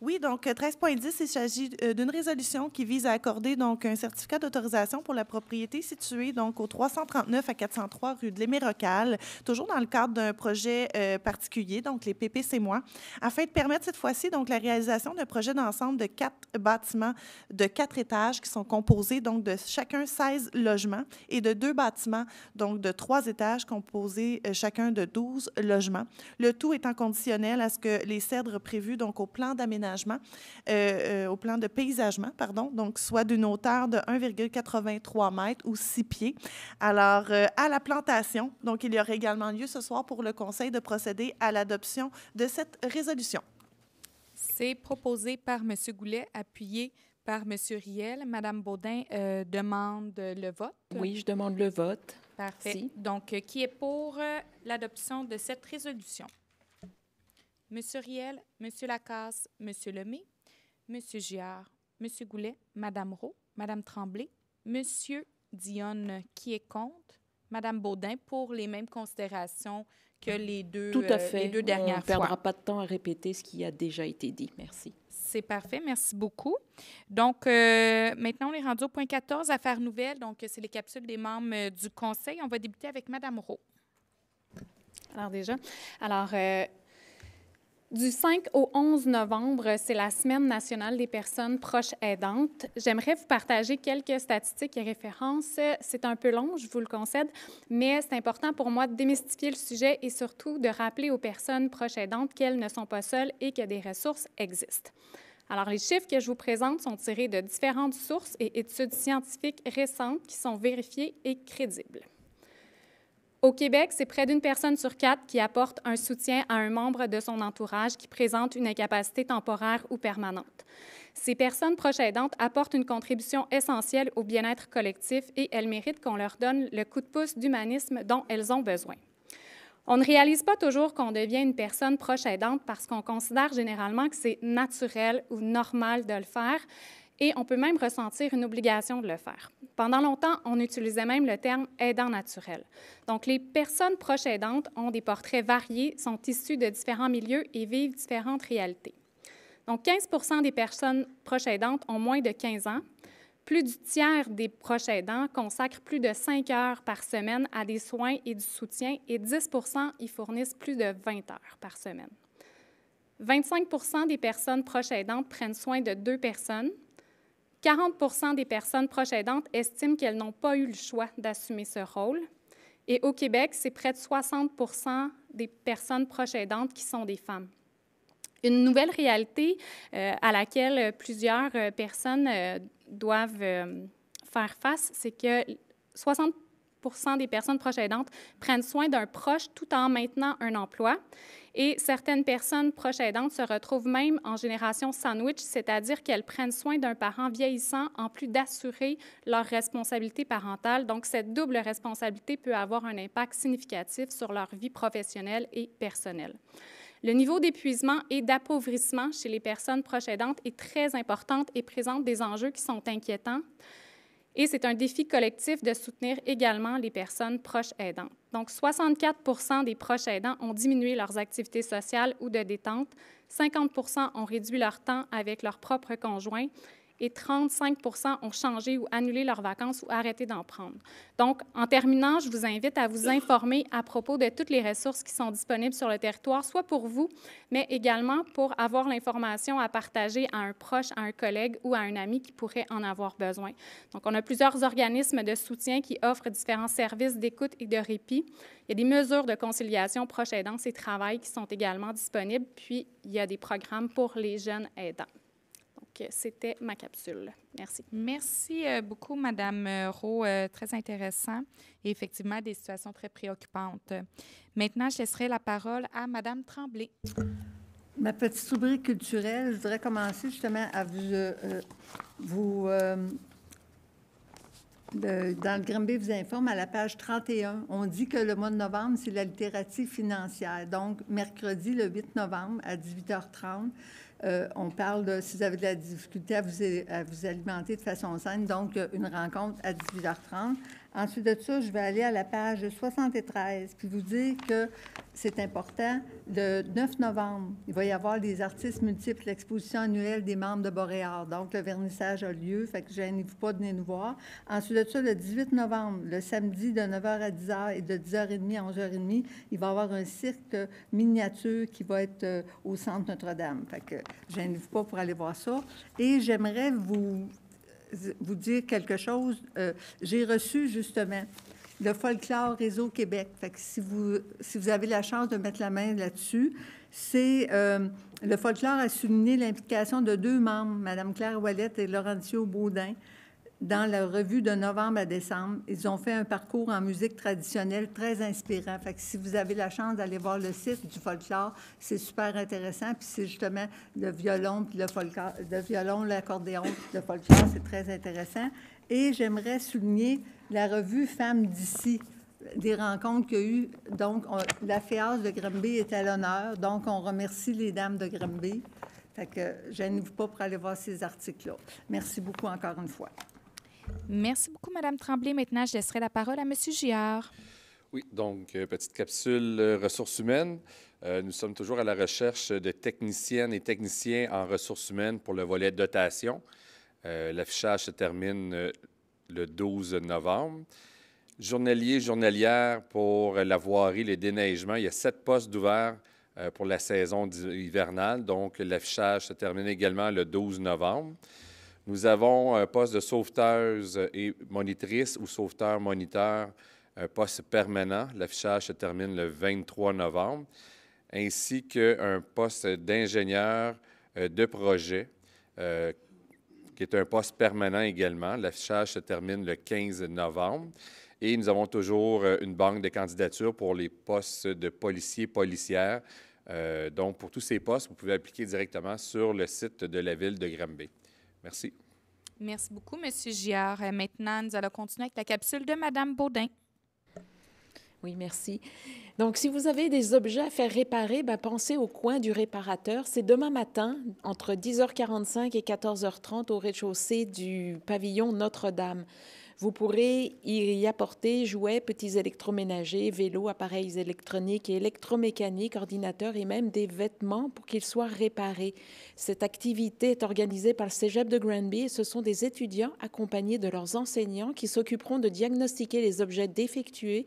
Oui, donc 13.10, il s'agit d'une résolution qui vise à accorder donc un certificat d'autorisation pour la propriété située donc au 339 à 403 rue de l'Émérocale, toujours dans le cadre d'un projet particulier, donc les PPC-moi, afin de permettre cette fois-ci donc la réalisation d'un projet d'ensemble de 4 bâtiments de 4 étages qui sont composés donc de chacun 16 logements et de 2 bâtiments donc de 3 étages composés chacun de 12 logements. Le tout étant conditionnel à ce que les cèdres prévus donc au plan d'aménagement au plan de paysagement, pardon, donc soit d'une hauteur de 1,83 mètres ou 6 pieds. Alors, à la plantation, donc il y aurait également lieu ce soir pour le Conseil de procéder à l'adoption de cette résolution. C'est proposé par M. Goulet, appuyé par M. Riel. Mme Baudin demande le vote. Oui, je demande le vote. Parfait. Si. Donc, qui est pour l'adoption de cette résolution? M. Riel, M. Lacasse, M. Lemay, M. Giard, M. Goulet, Mme Roux, Mme Tremblay, M. Dionne, qui est contre, Mme Baudin, pour les mêmes considérations que les deux, Tout à fait. Les deux dernières fois. On ne perdra pas de temps à répéter ce qui a déjà été dit. Merci. C'est parfait. Merci beaucoup. Donc, maintenant, on est rendu au point 14, affaires nouvelles. Donc, c'est les capsules des membres du Conseil. On va débuter avec Mme Roux. Alors, du 5 au 11 novembre, c'est la Semaine nationale des personnes proches aidantes. J'aimerais vous partager quelques statistiques et références. C'est un peu long, je vous le concède, mais c'est important pour moi de démystifier le sujet et surtout de rappeler aux personnes proches aidantes qu'elles ne sont pas seules et que des ressources existent. Alors, les chiffres que je vous présente sont tirés de différentes sources et études scientifiques récentes qui sont vérifiées et crédibles. Au Québec, c'est près d'une personne sur 4 qui apporte un soutien à un membre de son entourage qui présente une incapacité temporaire ou permanente. Ces personnes proches aidantes apportent une contribution essentielle au bien-être collectif et elles méritent qu'on leur donne le coup de pouce d'humanisme dont elles ont besoin. On ne réalise pas toujours qu'on devient une personne proche aidante parce qu'on considère généralement que c'est naturel ou normal de le faire et on peut même ressentir une obligation de le faire. Pendant longtemps, on utilisait même le terme « aidant naturel ». Donc, les personnes proches aidantes ont des portraits variés, sont issues de différents milieux et vivent différentes réalités. Donc, 15 % des personnes proches aidantes ont moins de 15 ans. Plus du tiers des proches aidants consacrent plus de 5 heures par semaine à des soins et du soutien et 10 % y fournissent plus de 20 heures par semaine. 25 % des personnes proches aidantes prennent soin de 2 personnes. 40 % des personnes proches aidantes estiment qu'elles n'ont pas eu le choix d'assumer ce rôle. Et au Québec, c'est près de 60 % des personnes proches aidantes qui sont des femmes. Une nouvelle réalité à laquelle plusieurs personnes doivent faire face, c'est que 60 % des personnes proches aidantes prennent soin d'un proche tout en maintenant un emploi. Et certaines personnes proches aidantes se retrouvent même en génération sandwich, c'est-à-dire qu'elles prennent soin d'un parent vieillissant en plus d'assurer leur responsabilité parentale. Donc, cette double responsabilité peut avoir un impact significatif sur leur vie professionnelle et personnelle. Le niveau d'épuisement et d'appauvrissement chez les personnes proches aidantes est très important et présente des enjeux qui sont inquiétants. Et c'est un défi collectif de soutenir également les personnes proches aidantes. Donc, 64 % des proches aidants ont diminué leurs activités sociales ou de détente, 50 % ont réduit leur temps avec leur propre conjoint et 35 % ont changé ou annulé leurs vacances ou arrêté d'en prendre. Donc, en terminant, je vous invite à vous informer à propos de toutes les ressources qui sont disponibles sur le territoire, soit pour vous, mais également pour avoir l'information à partager à un proche, à un collègue ou à un ami qui pourrait en avoir besoin. Donc, on a plusieurs organismes de soutien qui offrent différents services d'écoute et de répit. Il y a des mesures de conciliation proches aidants et travail qui sont également disponibles, puis il y a des programmes pour les jeunes aidants. C'était ma capsule. Merci. Merci beaucoup, Madame Rowe. Très intéressant et effectivement des situations très préoccupantes. Maintenant, je laisserai la parole à Madame Tremblay. Ma petite rubrique culturelle, je voudrais commencer justement à dans le Granby vous informe, à la page 31, on dit que le mois de novembre, c'est la littératie financière. Donc, mercredi, le 8 novembre, à 18h30, on parle de si vous avez de la difficulté à vous alimenter de façon saine, donc une rencontre à 18h30. Ensuite de ça, je vais aller à la page 73 puis vous dire que c'est important. Le 9 novembre, il va y avoir des artistes multiples, l'exposition annuelle des membres de Boréal. Donc, le vernissage a lieu, fait que gênez-vous pas de venir nous voir. Ensuite de ça, le 18 novembre, le samedi de 9h à 10h et de 10h30 à 11h30, il va y avoir un cirque miniature qui va être au centre Notre-Dame. Fait que gênez-vous pas pour aller voir ça. Et j'aimerais vous dire quelque chose. J'ai reçu justement le Folklore Réseau Québec. Fait que si vous avez la chance de mettre la main là-dessus, c'est le Folklore a souligné l'implication de 2 membres, Mme Claire Ouellette et Laurencio Baudin, dans la revue de novembre à décembre. Ils ont fait un parcours en musique traditionnelle très inspirant. Fait que si vous avez la chance d'aller voir le site du Folklore, c'est super intéressant. Puis c'est justement le violon, puis le violon, l'accordéon, le Folklore, c'est très intéressant. Et j'aimerais souligner la revue Femmes d'ici, des rencontres qu'il y a eu. Donc, la FEAS de Granby est à l'honneur. Donc, on remercie les dames de Granby. Fait que gênez-vous pas pour aller voir ces articles-là. Merci beaucoup encore une fois. Merci beaucoup, Mme Tremblay. Maintenant, je laisserai la parole à M. Giard. Oui, donc, petite capsule ressources humaines. Nous sommes toujours à la recherche de techniciennes et techniciens en ressources humaines pour le volet dotation. L'affichage se termine le 12 novembre. Journaliers, journalières pour la voirie, les déneigements. Il y a 7 postes d'ouverts pour la saison hivernale. Donc, l'affichage se termine également le 12 novembre. Nous avons un poste de sauveteuse et monitrice ou sauveteur-moniteur, un poste permanent. L'affichage se termine le 23 novembre, ainsi qu'un poste d'ingénieur de projet, qui est un poste permanent également. L'affichage se termine le 15 novembre. Et nous avons toujours une banque de candidatures pour les postes de policiers, policières. Donc, pour tous ces postes, vous pouvez appliquer directement sur le site de la Ville de Granby. Merci. Merci beaucoup, M. Giard. Maintenant, nous allons continuer avec la capsule de Mme Baudin. Oui, merci. Donc, si vous avez des objets à faire réparer, pensez au coin du réparateur. C'est demain matin, entre 10h45 et 14h30, au rez-de-chaussée du pavillon Notre-Dame. Vous pourrez y apporter jouets, petits électroménagers, vélos, appareils électroniques et électromécaniques, ordinateurs et même des vêtements pour qu'ils soient réparés. Cette activité est organisée par le Cégep de Granby et ce sont des étudiants accompagnés de leurs enseignants qui s'occuperont de diagnostiquer les objets défectueux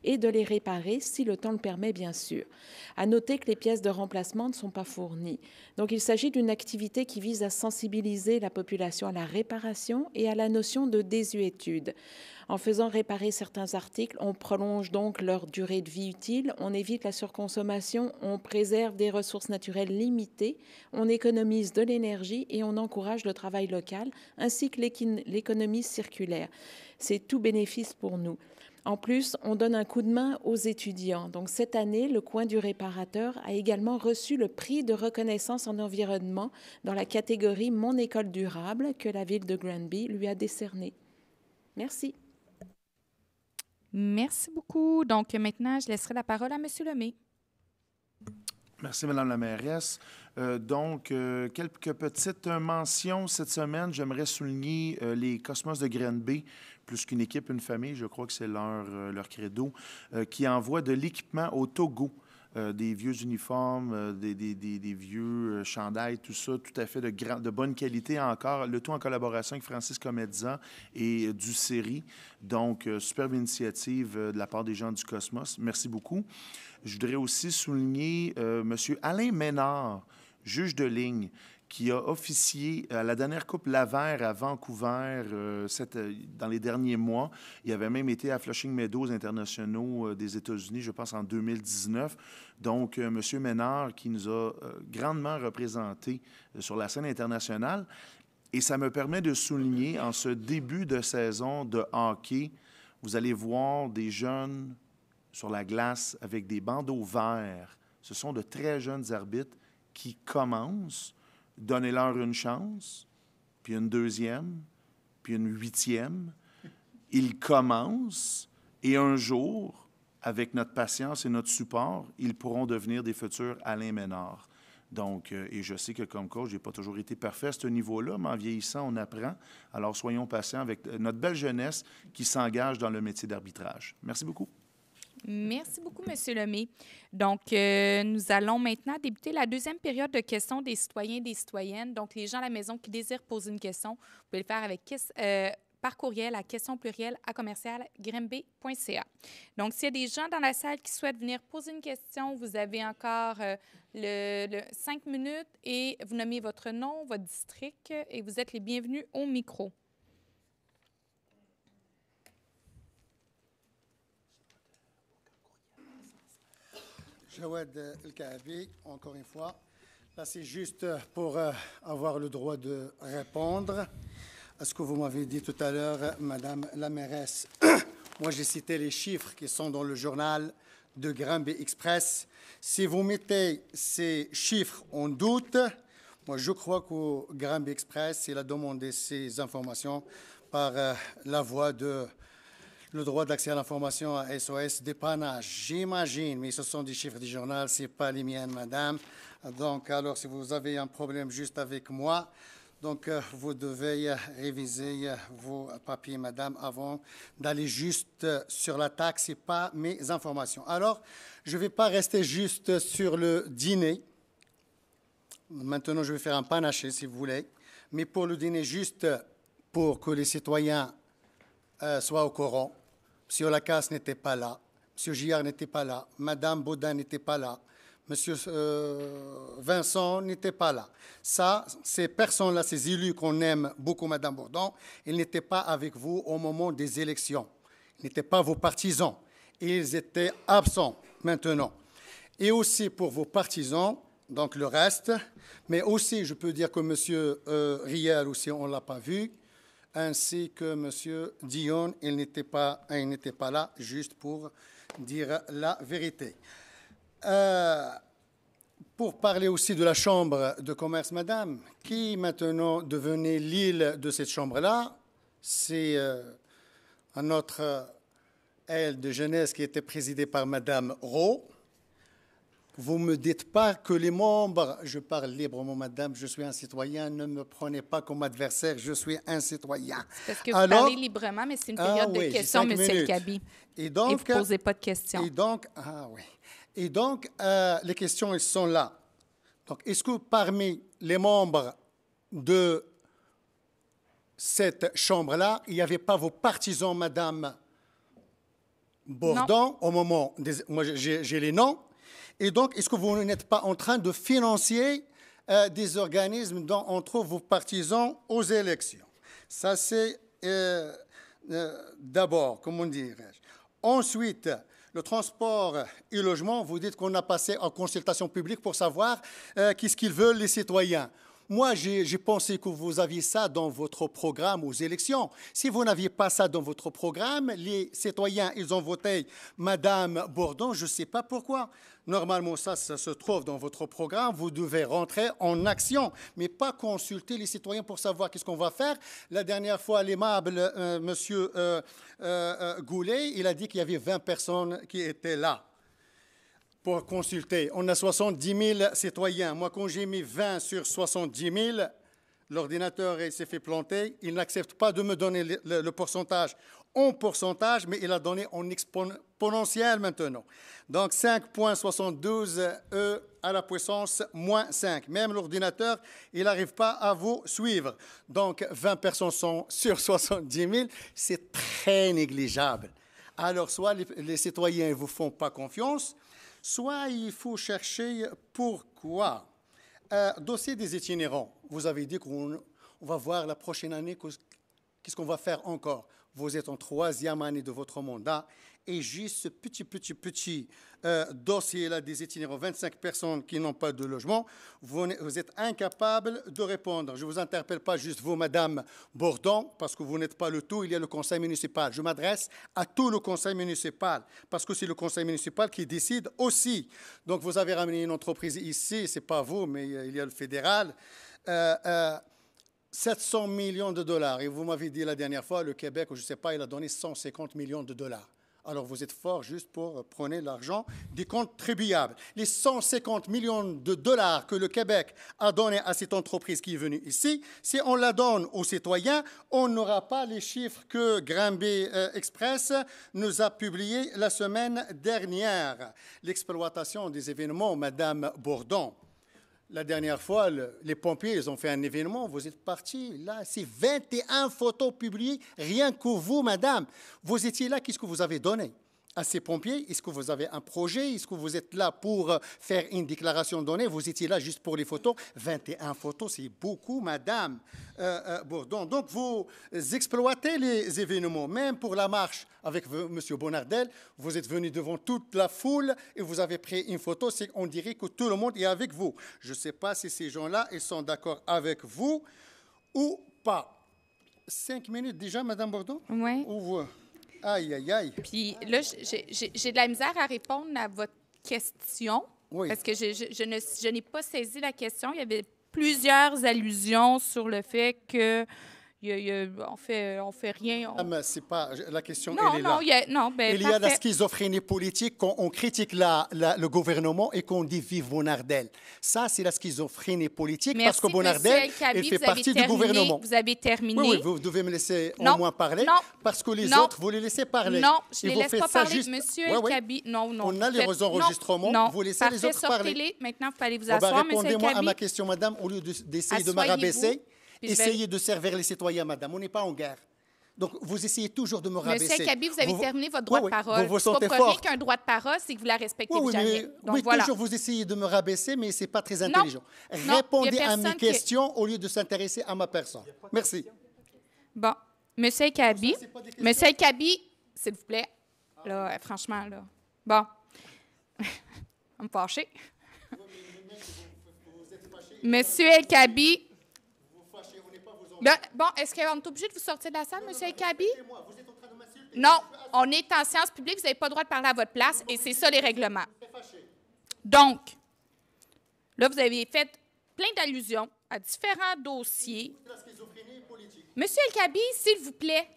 et de les réparer si le temps le permet, bien sûr. À noter que les pièces de remplacement ne sont pas fournies. Donc, il s'agit d'une activité qui vise à sensibiliser la population à la réparation et à la notion de désuétude. En faisant réparer certains articles, on prolonge donc leur durée de vie utile, on évite la surconsommation, on préserve des ressources naturelles limitées, on économise de l'énergie et on encourage le travail local ainsi que l'économie circulaire. C'est tout bénéfice pour nous. En plus, on donne un coup de main aux étudiants. Donc, cette année, le coin du réparateur a également reçu le prix de reconnaissance en environnement dans la catégorie Mon école durable que la Ville de Granby lui a décerné. Merci. Merci beaucoup. Donc, maintenant, je laisserai la parole à M. Lemay. Merci, Mme la mairesse. Quelques petites mentions cette semaine. J'aimerais souligner les Cosmos de Granby, plus qu'une équipe, une famille, je crois que c'est leur credo, qui envoie de l'équipement au Togo. Des vieux uniformes, des vieux chandails, tout ça, tout à fait de bonne qualité encore, le tout en collaboration avec Francis Comedza et du CERI. Donc, superbe initiative de la part des gens du Cosmos. Merci beaucoup. Je voudrais aussi souligner M. Alain Ménard, juge de ligne, qui a officié à la dernière Coupe Lavert à Vancouver dans les derniers mois. Il avait même été à Flushing Meadows internationaux des États-Unis, je pense, en 2019. Donc, M. Ménard, qui nous a grandement représentés sur la scène internationale. Et ça me permet de souligner, en ce début de saison de hockey, vous allez voir des jeunes sur la glace avec des bandeaux verts. Ce sont de très jeunes arbitres qui commencent. Donnez-leur une chance, puis une deuxième, puis une huitième. Ils commencent et un jour, avec notre patience et notre support, ils pourront devenir des futurs Alain Ménard. Donc, et je sais que comme coach, je n'ai pas toujours été parfait à ce niveau-là, mais en vieillissant, on apprend. Alors, soyons patients avec notre belle jeunesse qui s'engage dans le métier d'arbitrage. Merci beaucoup. Merci beaucoup, M. Lemay. Donc, nous allons maintenant débuter la deuxième période de questions des citoyens et des citoyennes. Donc, les gens à la maison qui désirent poser une question, vous pouvez le faire avec par courriel à questionpluriel@granby.ca. Donc, s'il y a des gens dans la salle qui souhaitent venir poser une question, vous avez encore 5 minutes et vous nommez votre nom, votre district et vous êtes les bienvenus au micro. Jawad El-Kahabi, encore une fois. Là, c'est juste pour avoir le droit de répondre à ce que vous m'avez dit tout à l'heure, Madame la mairesse. Moi, j'ai cité les chiffres qui sont dans le journal de Granby Express. Si vous mettez ces chiffres en doute, moi, je crois que Granby Express, il a demandé ces informations par la voie de le droit d'accès à l'information à SOS dépannage. J'imagine, mais ce sont des chiffres du journal, ce n'est pas les miennes, madame. Donc, alors, si vous avez un problème juste avec moi, donc, vous devez réviser vos papiers, madame, avant d'aller juste sur la taxe et pas mes informations. Alors, je ne vais pas rester juste sur le dîner. Maintenant, je vais faire un panaché, si vous voulez. Mais pour le dîner, juste pour que les citoyens soient au courant. M. Lacasse n'était pas là, M. Giard n'était pas là, Mme Baudin n'était pas là, M. Vincent n'était pas là. Ça, ces personnes-là, ces élus qu'on aime beaucoup, Mme Bourdon, ils n'étaient pas avec vous au moment des élections. Ils n'étaient pas vos partisans. Ils étaient absents maintenant. Et aussi pour vos partisans, donc le reste, mais aussi, je peux dire que M. Riel aussi, on ne l'a pas vu, ainsi que M. Dion. Il n'était pas là, juste pour dire la vérité. Pour parler aussi de la Chambre de commerce, madame, qui maintenant devenait l'île de cette Chambre-là, c'est un autre aile de jeunesse qui était présidée par madame Rowe. Vous ne me dites pas que les membres, je parle librement, madame, je suis un citoyen, ne me prenez pas comme adversaire, je suis un citoyen. Parce que vous parlez librement, mais c'est une période de questions, M. El Khabi. Et donc, et vous ne posez pas de questions. Et donc, les questions, elles sont là. Donc, est-ce que parmi les membres de cette chambre-là, il n'y avait pas vos partisans, madame Bourdon, au moment des... Moi, j'ai les noms. Et donc, est-ce que vous n'êtes pas en train de financer des organismes dont on trouve vos partisans aux élections? Ça, c'est d'abord, comment dirais-je. Ensuite, le transport et le logement, vous dites qu'on a passé en consultation publique pour savoir qu'est-ce qu'ils veulent les citoyens. Moi, j'ai pensé que vous aviez ça dans votre programme aux élections. Si vous n'aviez pas ça dans votre programme, les citoyens, ils ont voté Madame Bourdon, je ne sais pas pourquoi. Normalement, ça se trouve dans votre programme. Vous devez rentrer en action, mais pas consulter les citoyens pour savoir qu'est-ce qu'on va faire. La dernière fois, l'aimable Monsieur Goulet, il a dit qu'il y avait 20 personnes qui étaient là pour consulter. On a 70 000 citoyens. Moi, quand j'ai mis 20 sur 70 000, l'ordinateur s'est fait planter. Il n'accepte pas de me donner le pourcentage en pourcentage, mais il a donné en exponentiel maintenant. Donc, 5,72 E à la puissance moins 5. Même l'ordinateur, il n'arrive pas à vous suivre. Donc, 20 personnes sont sur 70 000. C'est très négligeable. Alors, soit les citoyens ne vous font pas confiance, soit il faut chercher pourquoi. Dossier des itinérants. Vous avez dit qu'on va voir la prochaine année qu'est-ce qu'on va faire encore. Vous êtes en 3e année de votre mandat et juste ce petit dossier-là des itinérants, 25 personnes qui n'ont pas de logement, vous êtes incapable de répondre. Je ne vous interpelle pas juste vous, Madame Bourdon, parce que vous n'êtes pas le tout, il y a le conseil municipal. Je m'adresse à tout le conseil municipal, parce que c'est le conseil municipal qui décide aussi. Donc, vous avez ramené une entreprise ici, ce n'est pas vous, mais il y a le fédéral. 700 millions de dollars. Et vous m'avez dit la dernière fois, le Québec, je ne sais pas, il a donné 150 millions de dollars. Alors vous êtes fort juste pour prendre l'argent des contribuables. Les 150 millions de dollars que le Québec a donné à cette entreprise qui est venue ici, si on la donne aux citoyens, on n'aura pas les chiffres que Granby Express nous a publiés la semaine dernière. L'exploitation des événements, Madame Bourdon. La dernière fois, les pompiers, ils ont fait un événement, vous êtes partis. Là, c'est 21 photos publiées, rien que vous, madame. Vous étiez là, qu'est-ce que vous avez donné à ces pompiers? Est-ce que vous avez un projet? Est-ce que vous êtes là pour faire une déclaration donnée? Vous étiez là juste pour les photos? 21 photos, c'est beaucoup, madame Bourdon. Donc, vous exploitez les événements, même pour la marche avec M. Bonnardel. Vous êtes venu devant toute la foule et vous avez pris une photo. On dirait que tout le monde est avec vous. Je ne sais pas si ces gens-là, ils sont d'accord avec vous ou pas. 5 minutes déjà, madame Bourdon? Oui. Aïe, aïe, aïe. Puis là, j'ai de la misère à répondre à votre question. Oui. Parce que je n'ai pas saisi la question. Il y avait plusieurs allusions sur le fait que on fait rien. C'est pas la question. Non, elle est non, là. Il y a la schizophrénie politique quand on critique le gouvernement et qu'on dit vive Bonnardel. Ça, c'est la schizophrénie politique. Merci, parce que Bonnardel, elle fait partie du gouvernement. Vous avez terminé. Oui, vous devez me laisser au moins parler. Non, parce que les autres, vous les laissez parler. Non, je ne les laisse pas parler. Juste... Monsieur El Khabi, non. On a les enregistrements. Non, vous laissez les autres parler. Sortez-les. Maintenant, vous allez vous asseoir, Monsieur El Khabi. Répondez-moi à ma question, madame, au lieu d'essayer de me rabaisser. Essayez de servir les citoyens, madame. On n'est pas en guerre. Donc, vous essayez toujours de me rabaisser. Monsieur El Khabi, vous avez terminé votre droit de parole. Vous sentez fort. Qu'un droit de parole, c'est que vous la respectez jamais. Oui, toujours vous essayez de me rabaisser, mais ce n'est pas très intelligent. Répondez à mes questions au lieu de s'intéresser à ma personne. Merci. Bon. Monsieur El Khabi, s'il vous plaît. Là, franchement, là. Bon. On me fâcher. Monsieur El Khabi. Bon, est-ce qu'on est obligé de vous sortir de la salle, M. El-Kabi? Non, on est en séance publique, vous n'avez pas le droit de parler à votre place, et c'est ça les règlements. Donc, là, vous avez fait plein d'allusions à différents dossiers. Monsieur El-Kabi, s'il vous plaît.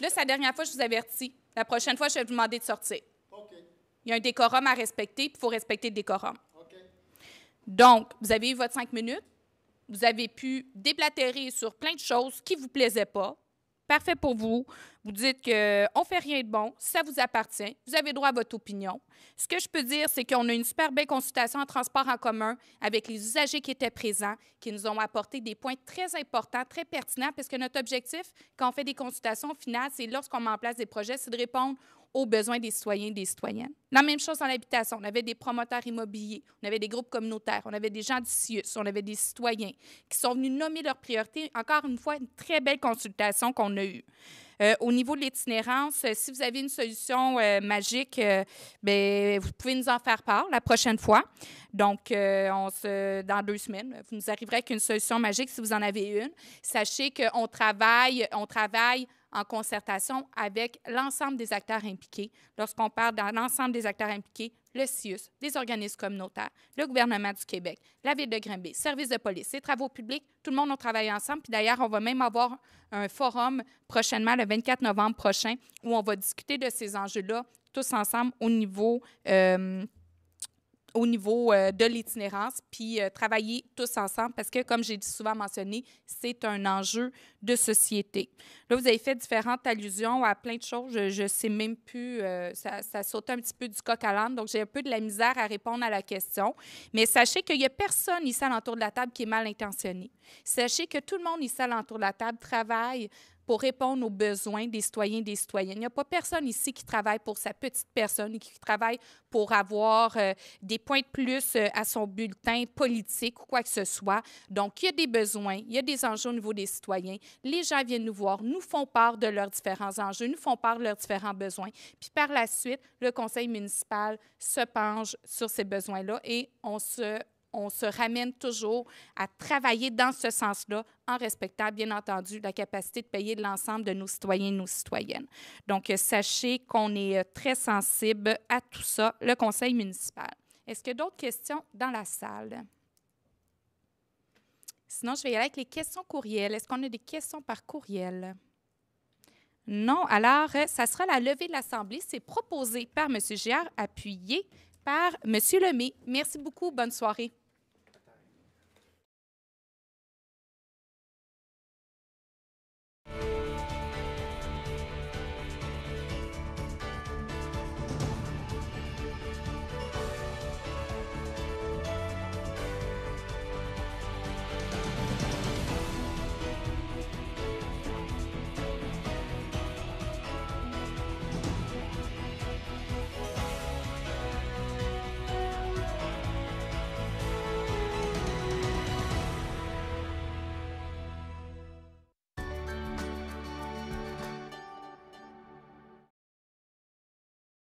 Là, c'est la dernière fois que je vous avertis. La prochaine fois, je vais vous demander de sortir. Il y a un décorum à respecter, puis il faut respecter le décorum. Donc, vous avez eu votre 5 minutes. Vous avez pu déblatérer sur plein de choses qui ne vous plaisaient pas. Parfait pour vous. Vous dites qu'on ne fait rien de bon, ça vous appartient, vous avez droit à votre opinion. Ce que je peux dire, c'est qu'on a une super belle consultation en transport en commun avec les usagers qui étaient présents, qui nous ont apporté des points très importants, très pertinents, parce que notre objectif, quand on fait des consultations, au final, c'est lorsqu'on met en place des projets, c'est de répondre aux besoins des citoyens et des citoyennes. La même chose dans l'habitation. On avait des promoteurs immobiliers, on avait des groupes communautaires, on avait des gens du CIUS, on avait des citoyens qui sont venus nommer leurs priorités. Encore une fois, une très belle consultation qu'on a eue. Au niveau de l'itinérance, si vous avez une solution magique, bien, vous pouvez nous en faire part la prochaine fois. Donc, dans 2 semaines, vous nous arriverez avec une solution magique si vous en avez une. Sachez qu'on travaille en concertation avec l'ensemble des acteurs impliqués. Lorsqu'on parle dans l'ensemble des acteurs impliqués, le CIUS, les organismes communautaires, le gouvernement du Québec, la Ville de Granby, services de police, les travaux publics, tout le monde a travaillé ensemble. Puis d'ailleurs, on va même avoir un forum prochainement, le 24 novembre prochain, où on va discuter de ces enjeux-là tous ensemble au niveau de l'itinérance, puis travailler tous ensemble parce que, comme j'ai souvent mentionné, c'est un enjeu de société. Là, vous avez fait différentes allusions à plein de choses. Je ne sais même plus, ça saute un petit peu du coq à l'âne, donc j'ai un peu de la misère à répondre à la question. Mais sachez qu'il n'y a personne ici alentour de la table qui est mal intentionné. Sachez que tout le monde ici alentour de la table travaille pour répondre aux besoins des citoyens et des citoyennes. Il n'y a pas personne ici qui travaille pour sa petite personne et qui travaille pour avoir des points de plus à son bulletin politique ou quoi que ce soit. Donc, il y a des besoins, il y a des enjeux au niveau des citoyens. Les gens viennent nous voir, nous font part de leurs différents enjeux, nous font part de leurs différents besoins. Puis par la suite, le conseil municipal se penche sur ces besoins-là et on se ramène toujours à travailler dans ce sens-là en respectant, bien entendu, la capacité de payer de l'ensemble de nos citoyens et nos citoyennes. Donc, sachez qu'on est très sensible à tout ça, le conseil municipal. Est-ce qu'il y a d'autres questions dans la salle? Sinon, je vais y aller avec les questions courriel. Est-ce qu'on a des questions par courriel? Non. Alors, ça sera la levée de l'Assemblée. C'est proposé par M. Giard, appuyé par M. Lemay. Merci beaucoup. Bonne soirée.